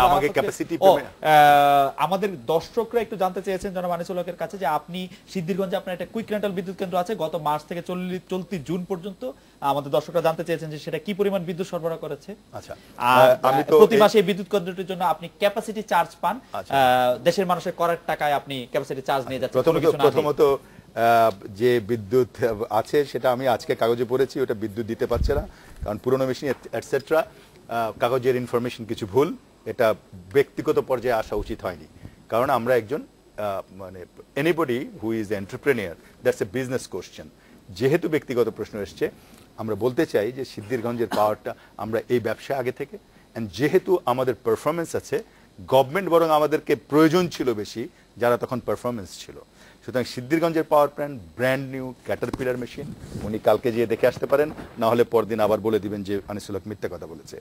আমাকে ক্যাপাসিটি আমাদের দর্শকরা একটু জানতে চেয়েছেন জনাব আনিসুল হকের কাছে যে আপনি সিদ্ধিরগঞ্জে আপনার একটা কুইক রেন্টাল বিদ্যুৎ কেন্দ্র আছে, গত মার্চ থেকে চলতি জুন পর্যন্ত আমাদের দর্শকরা জানতে চেয়েছেন যে সেটা কি পরিমাণ বিদ্যুৎ সরবরাহ করেছে। আচ্ছা, আর আমি তো প্রতি মাসে এই বিদ্যুৎ কেন্দ্রটির জন্য আপনি ক্যাপাসিটি চার্জ পান, দেশের মানুষের করার টাকায় আপনি ক্যাপাসিটি চার্জ নিয়ে যাচ্ছেন। প্রথমত যে বিদ্যুৎ আছে সেটা আমি আজকে কাগজে পড়েছি, ওটা বিদ্যুৎ দিতে পারছে না, কারণ পুরনো মেশিন এটসেট্রা, কাগজের ইনফরমেশন কিছু ভুল, এটা ব্যক্তিগত পর্যায়ে আসা উচিত হয়নি। কারণ আমরা একজন মানে anybody who is entrepreneur, that's a business question. যেহেতু ব্যক্তিগত প্রশ্ন এসছে, আমরা বলতে চাই যে সিদ্ধিরগঞ্জের পাওয়ারটা আমরা এই ব্যবসায় আগে থেকে, অ্যান্ড যেহেতু আমাদের পারফরমেন্স আছে, গভর্নমেন্ট বরং আমাদেরকে প্রয়োজন ছিল বেশি যারা তখন পারফরমেন্স ছিল। সুতরাং সিদ্ধিরগঞ্জের power plant brand new Caterpillar machine, উনি কালকে গিয়ে দেখে আসতে পারেন, না হলে পরদিন আবার বলে দিবেন যে আনিসুল হক মিথ্যা কথা বলেছে।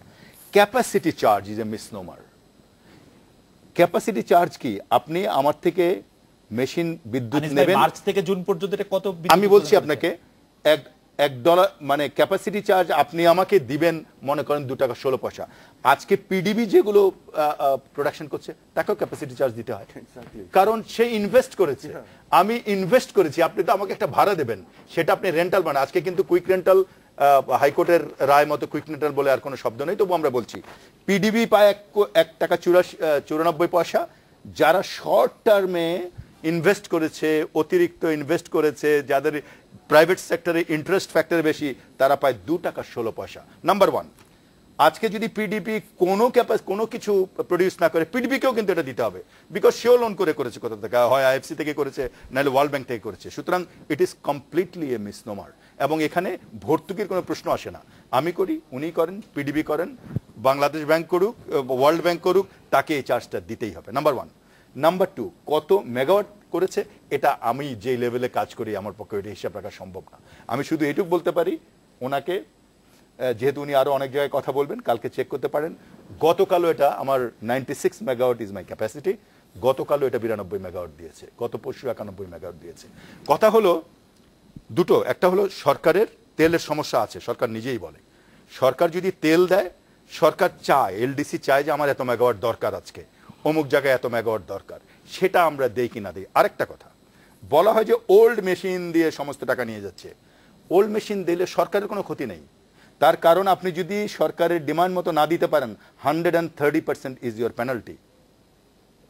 Capacity charge is a misnomer. Capacity charge কি? আপনি আমার থেকে মেশিন বিদ্যুৎ নেবেন, মার্চ থেকে জুন পর্যন্ত এটা কত? আমি বলছি আপনাকে $1 মানে ক্যাপাসিটি চার্জ আপনি আমাকে দিবেন মনে করেন $2.16। আজকে পিডিবি যেগুলো প্রোডাকশন করছে তাকেও ক্যাপাসিটি চার্জ দিতে হয়, কারণ সে ইনভেস্ট করেছে, আমি ইনভেস্ট করেছি, আপনি তো আমাকে একটা ভাড়া দেবেন, সেটা আপনি রেন্টাল বানান। আজকে কিন্তু কুইক রেন্টাল, হাইকোর্টের রায় মতো কুইক রেন্টাল বলে আর কোনো শব্দ নেই, তবু আমরা বলছি পিডিবি পায় $1.94। যারা শর্ট টার্মে ইনভেস্ট করেছে, অতিরিক্ত ইনভেস্ট করেছে, যাদের প্রাইভেট সেক্টরে ইন্টারেস্ট ফ্যাক্টর বেশি, তারা পায় $2.16। নাম্বার 1, আজকে যদি পিডিপি কোনো কিছু প্রডিউস না করে, পিডিপিকেও কিন্তু এটা দিতে হবে, বিকজ সেও লোন করেছে কোথা থেকে, হয় আইএফসি থেকে করেছে, নাহলে ওয়ার্ল্ড ব্যাংক থেকে করেছে। সুতরাং it is completely A misnomer, এবং এখানে ভর্তুকির কোনো প্রশ্ন আসে না। আমি করি, উনি করেন, পিডিবি করেন, বাংলাদেশ ব্যাংক করুক, ওয়ার্ল্ড ব্যাংক করুক, তাকে এই চার্জটা দিতেই হবে। নাম্বার 1। নাম্বার 2, কত মেগাওয়াট করেছে, এটা আমি যে লেভেলে কাজ করি আমার পক্ষে এটা হিসাব রাখা সম্ভব না। আমি শুধু এটুকু বলতে পারি, ওনাকে, যেহেতু উনি আরো অনেক জায়গায় কথা বলবেন, কালকে চেক করতে পারেন। গতকালও এটা আমার 96 মেগাওয়াট ইজ মাই ক্যাপাসিটি, গতকালও এটা 92 মেগাওয়াট দিয়েছে, গত পরশু 91 মেগাওয়াট দিয়েছে। কথা হলো দুটো, একটা হলো সরকারের তেলের সমস্যা আছে, সরকার নিজেই বলে। সরকার যদি তেল দেয়, সরকার চায়, এলডিসি চায় যে আমার এত মেগাওয়াট দরকার, আজকে অমুক জায়গায় এত মেগাওয়াট দরকার, সেটা আমরা দেই কি না দেই। আরেকটা কথা বলা হয় যে ওল্ড মেশিন দিয়ে সমস্ত টাকা নিয়ে যাচ্ছে। ওল্ড মেশিন দিলে সরকারের কোনো ক্ষতি নেই, তার কারণ আপনি যদি সরকারের ডিমান্ড মতো না দিতে পারেন, 130% ইজ ইউর পেনাল্টি,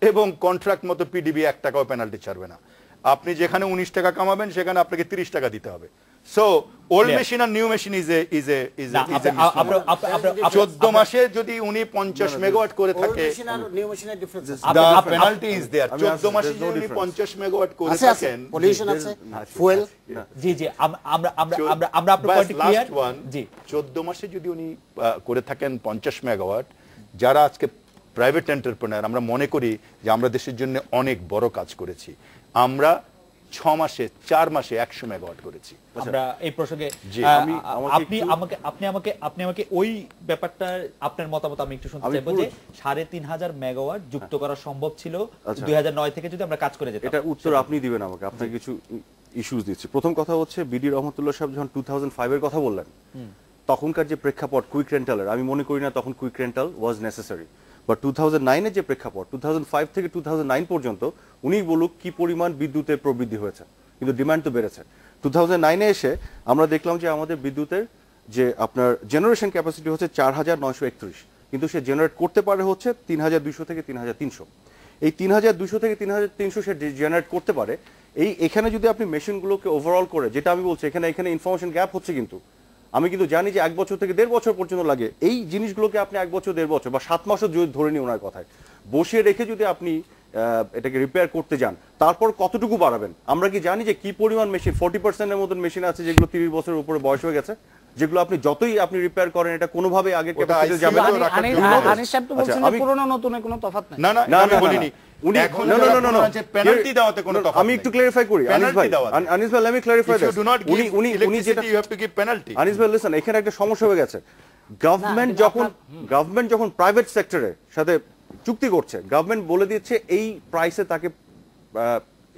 এবং কন্ট্রাক্ট মতো পিডিবি 1 টাকাও পেনাল্টি ছাড়বে না। আপনি যেখানে 19 টাকা কামাবেন সেখানে আপনাকে 30 টাকা দিতে হবে। সো ওল্ড মেশিন আর নিউ মেশিন ইজ এ 14 মাসে যদি উনি 50 মেগাওয়াট করে থাকে, the penalty is there। 14 মাসে যদি উনি 50 মেগাওয়াট করে থাকেন, পলিউশন আছে, ফুয়েল। জি জি, আমরা আপনার পয়েন্ট ক্লিয়ার। জি, 14 মাসে যদি উনি করে থাকেন 50 মেগাওয়াট, যারা আজকে প্রাইভেট এন্টারপ্রেনার, আমরা মনে করি যে আমরা দেশের জন্য অনেক বড় কাজ করেছি। আমরা 6 মাসে 4 মাসে 100 মেগাওয়াট করেছি। আমরা এই প্রসঙ্গে জি, আপনি আমাকে ওই ব্যাপারটা আপনার মতামত আমি একটু শুনতে চাইবো যে 3,500 মেগাওয়াট যুক্ত করা সম্ভব ছিল 2009 থেকে যদি আমরা কাজ করে যেতাম। এটা উত্তর আপনি দিবেন আমাকে, আপনাকে কিছু ইস্যুস দিচ্ছি। প্রথম কথা হচ্ছে বিডি রহমতুল্লাহ সাহেব যখন 2005 এর কথা বললেন, তখনকার যে প্রেক্ষাপট কুইক রেন্টালের, আমি মনে করি না তখন কুইক রেন্টাল ওয়াজ নেসেসারি। বা 2009 এর যে প্রেক্ষাপট, 2005 থেকে 2009 পর্যন্ত উনি বলুক কি পরিমাণ বিদ্যুতের প্রবৃদ্ধি হয়েছে, কিন্তু ডিমান্ড তো বেড়েছে। 2009 এ এসে আমরা দেখলাম যে আমাদের বিদ্যুতের যে আপনার জেনারেশন ক্যাপাসিটি হচ্ছে 4,931, কিন্তু সে জেনারেট করতে পারে হচ্ছে 3,200 থেকে 3,300। এই 3,200 থেকে 3,300 সে জেনারেট করতে পারে। এখানে যদি আপনি মেশিনগুলোকে ওভারঅল করে, যেটা আমি বলছি এখানে ইনফরমেশন গ্যাপ হচ্ছে, কিন্তু আমি কিন্তু জানি যে 1 বছর থেকে 1.5 বছর পর্যন্ত লাগে। এই জিনিসগুলোকে আপনি 1 বছর 1.5 বছর বা 7 মাসও যদি ধরে নিই ওনার কথায়, বসিয়ে রেখে যদি আপনি এটাকে রিপেয়ার করতে যান, তারপর কতটুকু বাড়াবেন? আমরা কি জানি যে কি পরিমাণ মেশিন, 40% এর মতন মেশিন আছে যেগুলো 30 বছরের উপরে বয়স হয়ে গেছে, যেগুলো আপনি যতই আপনি রিপেয়ার করেন এটা কোনোভাবে আগের ক্যাপাসিটিতে যাবে না। আনিস সাহেব তো বলছেন যে পুরনো নতুনের কোনো তফাৎ নাই। না আমি বলিনি। উনি এখন পেনাল্টি দেওয়াতে কোনো তফাৎ নেই। আমি একটু ক্ল্যারিফাই করি আনিস ভাই, let me clarify this. উনি যেটা you have to give penalty. Anis ভাই লিসেন, এখানে একটা সমস্যা হয়ে গেছে। গভর্নমেন্ট যখন প্রাইভেট সেক্টরের সাথে চুক্তি করছে, গভর্নমেন্ট বলে দিচ্ছে এই প্রাইসে তাকে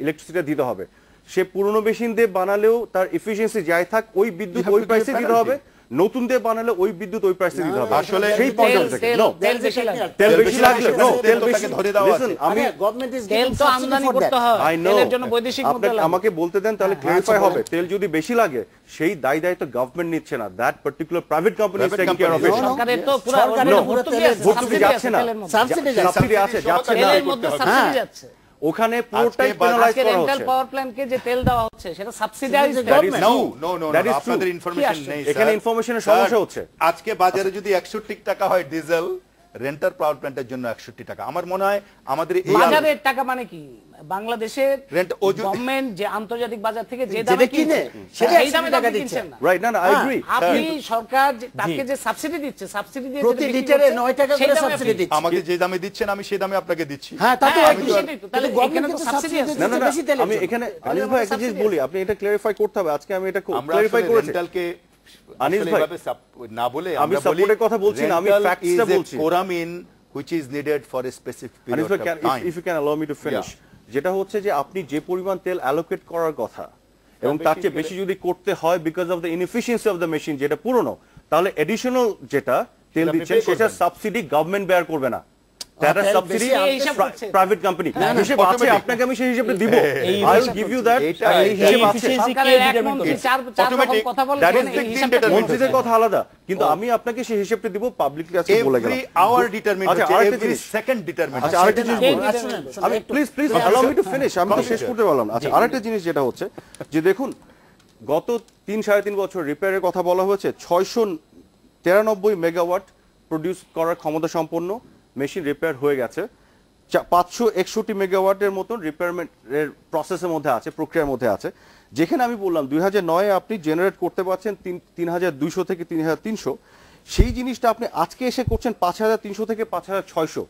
ইলেকট্রিসিটি দিতে হবে। সে পুরনো মেশিন দিয়ে বানালেও তার এফিশিয়েন্সি যাই থাক, ওই বিদ্যুৎ ওই প্রাইসে দিতে হবে। নতুন দিয়ে বানালে ওই বিদ্যুৎ ওই প্রাইসে দিতে হবে। আসলে সেই পর্যন্ত থেকে তেল বেশি লাগে, তেল বেশি লাগলে তেল বেশি ধরে দেওয়া আছে। আমি গভর্নমেন্ট ইজ তেল তো আমদানি করতে হয়, তেলের জন্য বৈদেশিক মুদ্রা লাগে। আমাকে বলতে দেন, তাহলে ক্লিয়ারিফাই হবে। তেল যদি বেশি লাগে সেই দায়িত্ব গভর্নমেন্ট নিচ্ছে না, that particular private company is taking care of it. সরকারের তো পুরো ভর্তুকি যাচ্ছে না, সাবসিডি আছে, যাচ্ছে না, তেলের মধ্যে সাবসিডি যাচ্ছে। ওখানে পুরোটাই পেনালাইজ করা রেন্টাল হচ্ছে। পাওয়ার প্ল্যান্টকে যে তেল দেওয়া হচ্ছে সেটা subsidised government. No, That is আপনাদের true. ইনফরমেশন নেই। এখানে ইনফরমেশনের সমস্যা হচ্ছে। আজকে বাজারে যদি 61 টাকা হয় ডিজেল, রেন্টাল পাওয়ার প্ল্যান্টের জন্য 61 টাকা। আমার মনে হয় আমাদের এই বাজারের টাকা মানে কি, বাংলাদেশের গভর্নমেন্ট যে আন্তর্জাতিক বাজার থেকে যে দামে কিনে সেই দামে টাকা দিচ্ছেন না, রাইট? না আই এগ্রি। আপনি সরকার তাকে যে সাবসিডি দিচ্ছে, সাবসিডি দিয়ে প্রতি লিটারে 9 টাকা করে সাবসিডি দিচ্ছে। আমাকে যে দামে দিচ্ছেন আমি সেই দামে আপনাকে দিচ্ছি। হ্যাঁ, তা তো তাহলে এখানে তো সাবসিডি আছে। না আমি এখানে আনিস ভাই একটা জিনিস বলি, আপনি এটা ক্লিয়ারিফাই করতে হবে। আজকে আমি এটা ক্লিয়ারিফাই করেছি। রেন্টালকে আনিস ভাই না বলে আমি সাপোর্টের কথা বলছি না, আমি ফ্যাক্টসটা বলছি। Quorum in which is needed for a specific period of time. If you can allow me to finish, যেটা হচ্ছে যে আপনি যে পরিমাণ তেল অ্যালোকেট করার কথা এবং তার চেয়ে বেশি যদি করতে হয় because of the inefficiency of the machine যেটা পুরনো, তাহলে এডিশনাল যেটা তেল দিচ্ছে সেটা সাবসিডি গভর্নমেন্ট বেয়ার করবে না, তারা সাবসিডি প্রাইভেট কোম্পানি হিসেব আছে। আপনাকে আমি সেই হিসেবে দিব, I will give you that. এই হিসেব আছে, সরকারের এক মন্ত্রী চার রকম কথা বলে, এই হিসাবটা মন্ত্রীদের কথা আলাদা, কিন্তু আমি আপনাকে সেই হিসেবটা দিব পাবলিকলি আজকে বলে গেলাম। Every hour determined, every second determined. আচ্ছা আরেকটা জিনিস বলি, আমি please allow me to finish, আমি তো শেষ করতে পারলাম না। আচ্ছা আরেকটা জিনিস যেটা হচ্ছে যে দেখুন, গত 3-3.5 বছর রিপেয়ারের কথা বলা হয়েছে, 693 মেগাওয়াট প্রডিউস করার ক্ষমতা সম্পন্ন মেশিন রিপেয়ার হয়ে গেছে। 561 মেগাওয়াটের মতন রিপেয়ারমেন্টের প্রসেসের মধ্যে আছে, প্রক্রিয়ার মধ্যে আছে। যেখানে আমি বললাম 2009 আপনি জেনারেট করতে পারছেন 3,200 থেকে 3,300, সেই জিনিসটা আপনি আজকে এসে করছেন 5,300 থেকে 5,600।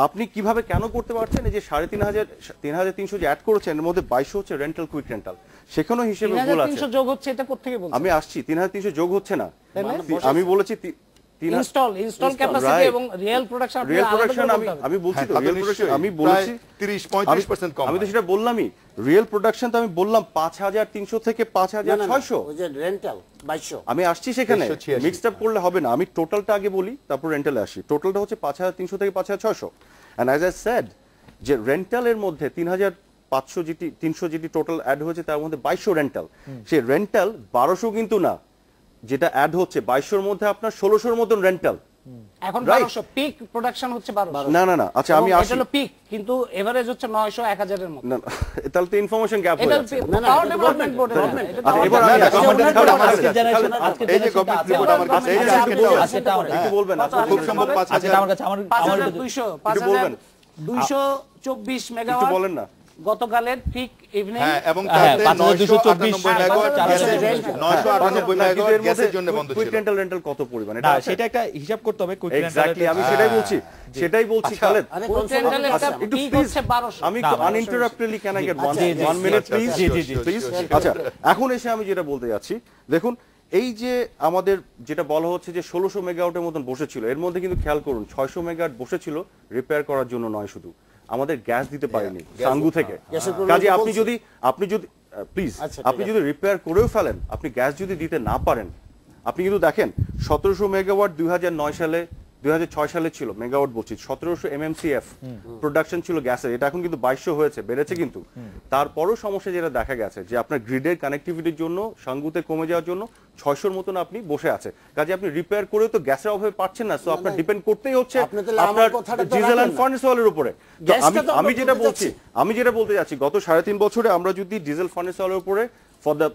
আপনি কিভাবে কেন করতে পারছেন? এই যে 3,300 যে অ্যাড করেছেন এর মধ্যে 2200 হচ্ছে রেন্টাল, কুইক রেন্টাল, সেখানেও হিসেবে ভুল আছে। 300 যোগ হচ্ছে, এটা কোথা থেকে বলছেন? আমি আসছি, 3,300 যোগ হচ্ছে না, আমি বলেছি ইনস্টল ক্যাপাসিটি এবং রিয়েল প্রোডাকশন। আমি বলছি তো রিয়েল প্রোডাকশন, আমি বলেছি 30-35% কম। আমি তো সেটা বললামই, রিয়েল প্রোডাকশন তো আমি বললাম 5,300 থেকে 5,600। ওই যে রেন্টাল 2200। আমি আসছি সেখানে, মিক্সড আপ করলে হবে না। আমি টোটালটা আগে বলি, তারপর রেন্টালে আসি। টোটালটা হচ্ছে 5,300 থেকে 5,600। এন্ড অ্যাজ আই সেড যে রেন্টালের মধ্যে 3,500 যেটি 300 যেটি টোটাল অ্যাড হয়েছে তার মধ্যে 2200 রেন্টাল। সেই রেন্টাল 1200 কিন্তু না, যেটা অ্যাড হচ্ছে 2200 এর মধ্যে আপনার 1600 মতন রেন্টাল। এখন 1200 পিক প্রোডাকশন হচ্ছে 1200। না আচ্ছা আমি আসি, এটা হলো পিক, কিন্তু এভারেজ হচ্ছে 900 1000 এর মতো। না তাহলে তো ইনফরমেশন গ্যাপ হয়ে যাচ্ছে। পাওয়ার ডেভেলপমেন্ট বোর্ডের এবার আমি এই যে গভর্নমেন্ট রিপোর্ট আমার কাছে একটু বলবেন, খুব সম্ভব 5,000 5200 5224 মেগাওয়াট বলেন না। গতকালের ঠিক ইভিনিং হ্যাঁ, এবং হ্যাঁ, তাতে 5224 998 মেগাওয়াট গ্যাসের জন্য, 998 মেগাওয়াট গ্যাসের জন্য বন্ধ কুইক ছিল। রেন্টাল কত পরিমাণ না এটা আছে? সেটা একটা হিসাব করতে হবে কুইক এক্স্যাক্টলি আমি সেটাই বলছি খালেদ আরে Full console rental আছে। একটা একটু peak please, হচ্ছে 1200 আমি না, আনইন্টারাপ্টেডলি ক্যান আই গেট জি, জি, 1 মিনিট আচ্ছা, প্লিজ জি, জি, জি, প্লিজ আচ্ছা এখন এসে আমি যেটা বলতে যাচ্ছি দেখুন এই যে আমাদের যেটা বলা হচ্ছে যে 1600 মেগাওয়াটের মতন বসেছিল এর মধ্যে কিন্তু খেয়াল করুন 600 মেগাওয়াট বসেছিল রিপেয়ার করার জন্য নয় শুধু আমাদের গ্যাস দিতে পারেনি সাঙ্গু থেকে গ্যাসের problem কাজে বলছি। আপনি যদি প্লিজ আচ্ছা, ঠিক আপনি আছে। যদি রিপেয়ার করেও ফেলেন আপনি গ্যাস যদি দিতে না পারেন আপনি কিন্তু দেখেন 1700 মেগাওয়াট 2009 সালে 2006 সালে ছিল মেগাওয়াট বলছি 1700 এমএমসিএফ প্রোডাকশন ছিল গ্যাসের এটা এখন কিন্তু 2200 হয়েছে বেড়েছে কিন্তু তারপরও সমস্যা যেটা দেখা গেছে যে আপনার গ্রিডের কানেক্টিভিটির জন্য সাঙ্গুতে কমে যাওয়ার জন্য 600 মতন আপনি বসে আছে কাজে আপনি রিপেয়ার করেও তো গ্যাসের অভাবে পাচ্ছেন না সো আপনার ডিপেন্ড করতেই হচ্ছে আপনি তাহলে আমার আপনার কথাটা তো ডিজেল রাখলেন এন্ড না। ফার্নেস অয়েলের উপরে তো গ্যাসটা তো আমি আমরা যেটা বলতে বলছি আমি যেটা বলতে যাচ্ছি গত 3.5 বছরে আমরা যদি ডিজেল ফার্নেস অয়েলের উপরে ফর দ্য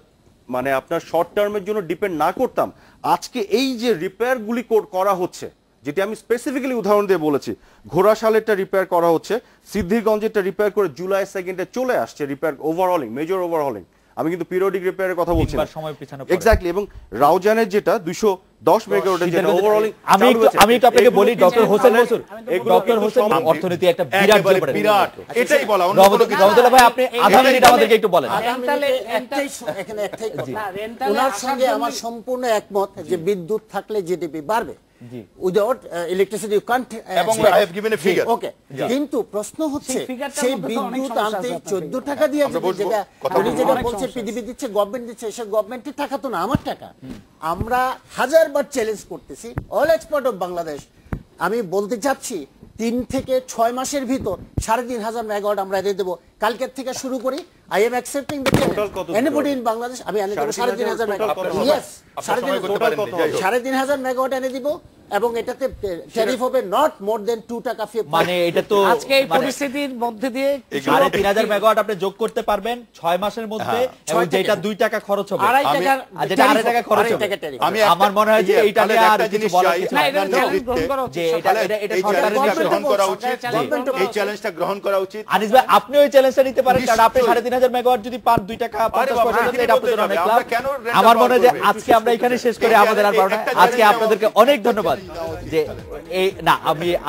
মানে আপনার শর্ট টার্মের জন্য ডিপেন্ড না করতাম আজকে এই যে রিপেয়ার গুলি করা হচ্ছে যেটি আমি স্পেসিফিক্যালি উদাহরণ দিয়ে বলেছি ঘোড়াশালেরটা রিপেয়ার করা হচ্ছে সিদ্ধিরগঞ্জেরটা রিপেয়ার করে জুলাই 2 চলে আসছে রিপেয়ার ওভারহলিং মেজর ওভারহলিং আমি কিন্তু পিরিয়ডিক রিপেয়ারের কথা বলছি না তিনবার সময় পিছানো পড়ে। এক্স্যাক্টলি এবং রাউজানের যেটা 210 মেগাওয়াটের যেটা ওভারহলিং আমি একটু আপনাকে বলি ডক্টর হোসেন মনসুর ডক্টর হোসেন অর্থনীতি একটা বিরাট একেবারে ব্যাপার। বিরাট এটাই বলা অন্য কোনো কিছু না। রহমতুল্লাহ ভাই আপনি আধা মিনিট আমাদেরকে একটু বলেন এখানে একটাই কথা না, rental এ ওনার আসার সঙ্গে জন্য- আমার সম্পূর্ণ একমত যে বিদ্যুৎ থাকলে জিডিপি বাড়বে উইদাউট ইলেকট্রিসিটি ইউ কান্ট এবং I have given a figure. ওকে কিন্তু প্রশ্ন হচ্ছে সেই figureটার সেই মধ্যে তো অনেক বিদ্যুৎ সমস্যা আনতে আছে আপনার 14 টাকা দিয়ে আমরা বসবো, যেটা কথা উনি বলবো। যেটা অনেক বলছে সমস্যা পিডিবি দিচ্ছে গভর্নমেন্ট দিচ্ছে সে গভর্নমেন্টের টাকা তো না আমার টাকা আমরা হাজারবার চ্যালেঞ্জ করতেছি অল এক্সপার্ট অফ বাংলাদেশ আমি বলতে চাচ্ছি 3 থেকে 6 মাসের ভিতর 3,500 মেগাওয়াট আমরা এনে দেবো কালকের থেকে শুরু করি I am accepting the Total কত এনিবডি ইন বাংলাদেশ আমি এনে দেবো 3,500 মেগাওয়াট total ইয়েস আপনার সময় করতে পারেন নি, যাই হোক। 3,500 মেগাওয়াট এনে দিব এবং এটাতে ট্যারিফ হবে নট মোর দেন 2 টাকা মানে এটা তো আজকে এই পরিস্থিতির মধ্যে দিয়ে 3,500 মেগাওয়াট আপনি যোগ করতে পারবেন 6 মাসের মধ্যে এবং 6 যেটা থেকে। 2 টাকা খরচ হবে আড়াই আমি- টাকার আর যেটা 2.5 টাকা খরচ আড়াই হবে টাকা tariff। আমার মনে হয় যে ইয়ে, এইটা নিয়ে তাহলে আর একটা কিছু জিনিস বলার চাই, কিছু না, নেই। এটা আপনার challenge গ্রহণ নেতৃত্বে করা উচিত। যে এটা তাহলে এটা এই সরকারের চ্যালেঞ্জটা নির্দেশ। গ্রহণ করা উচিত চ্যালেঞ্জটা এই চ্যালেঞ্জটা গ্রহণ করা উচিত আনিস ভাই আপনি ওই চ্যালেঞ্জটা নিতে পারেন কারণ আপনি নিশ্চয়ই। 3,500 মেগাওয়াট যদি পান 2 টাকা 50 বাবা, পয়সা হ্যাঁ, এটা আপনাদের বলতে অনেক হবে। লাভ আমরা কেন rent আমার টা মনে হয় যে পাওয়া করবে? আজকে আমরা এখানে শেষ করে এই আমাদের আর পারবো না একটা আজকে challenge আপনাদেরকে অনেক ধন্যবাদ যে এই না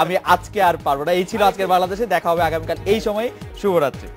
আমি আজকে আর পারবো না এই ছিল আজকের বাংলাদেশে দেখা হবে আগামীকাল এই সময় শুভরাত্রি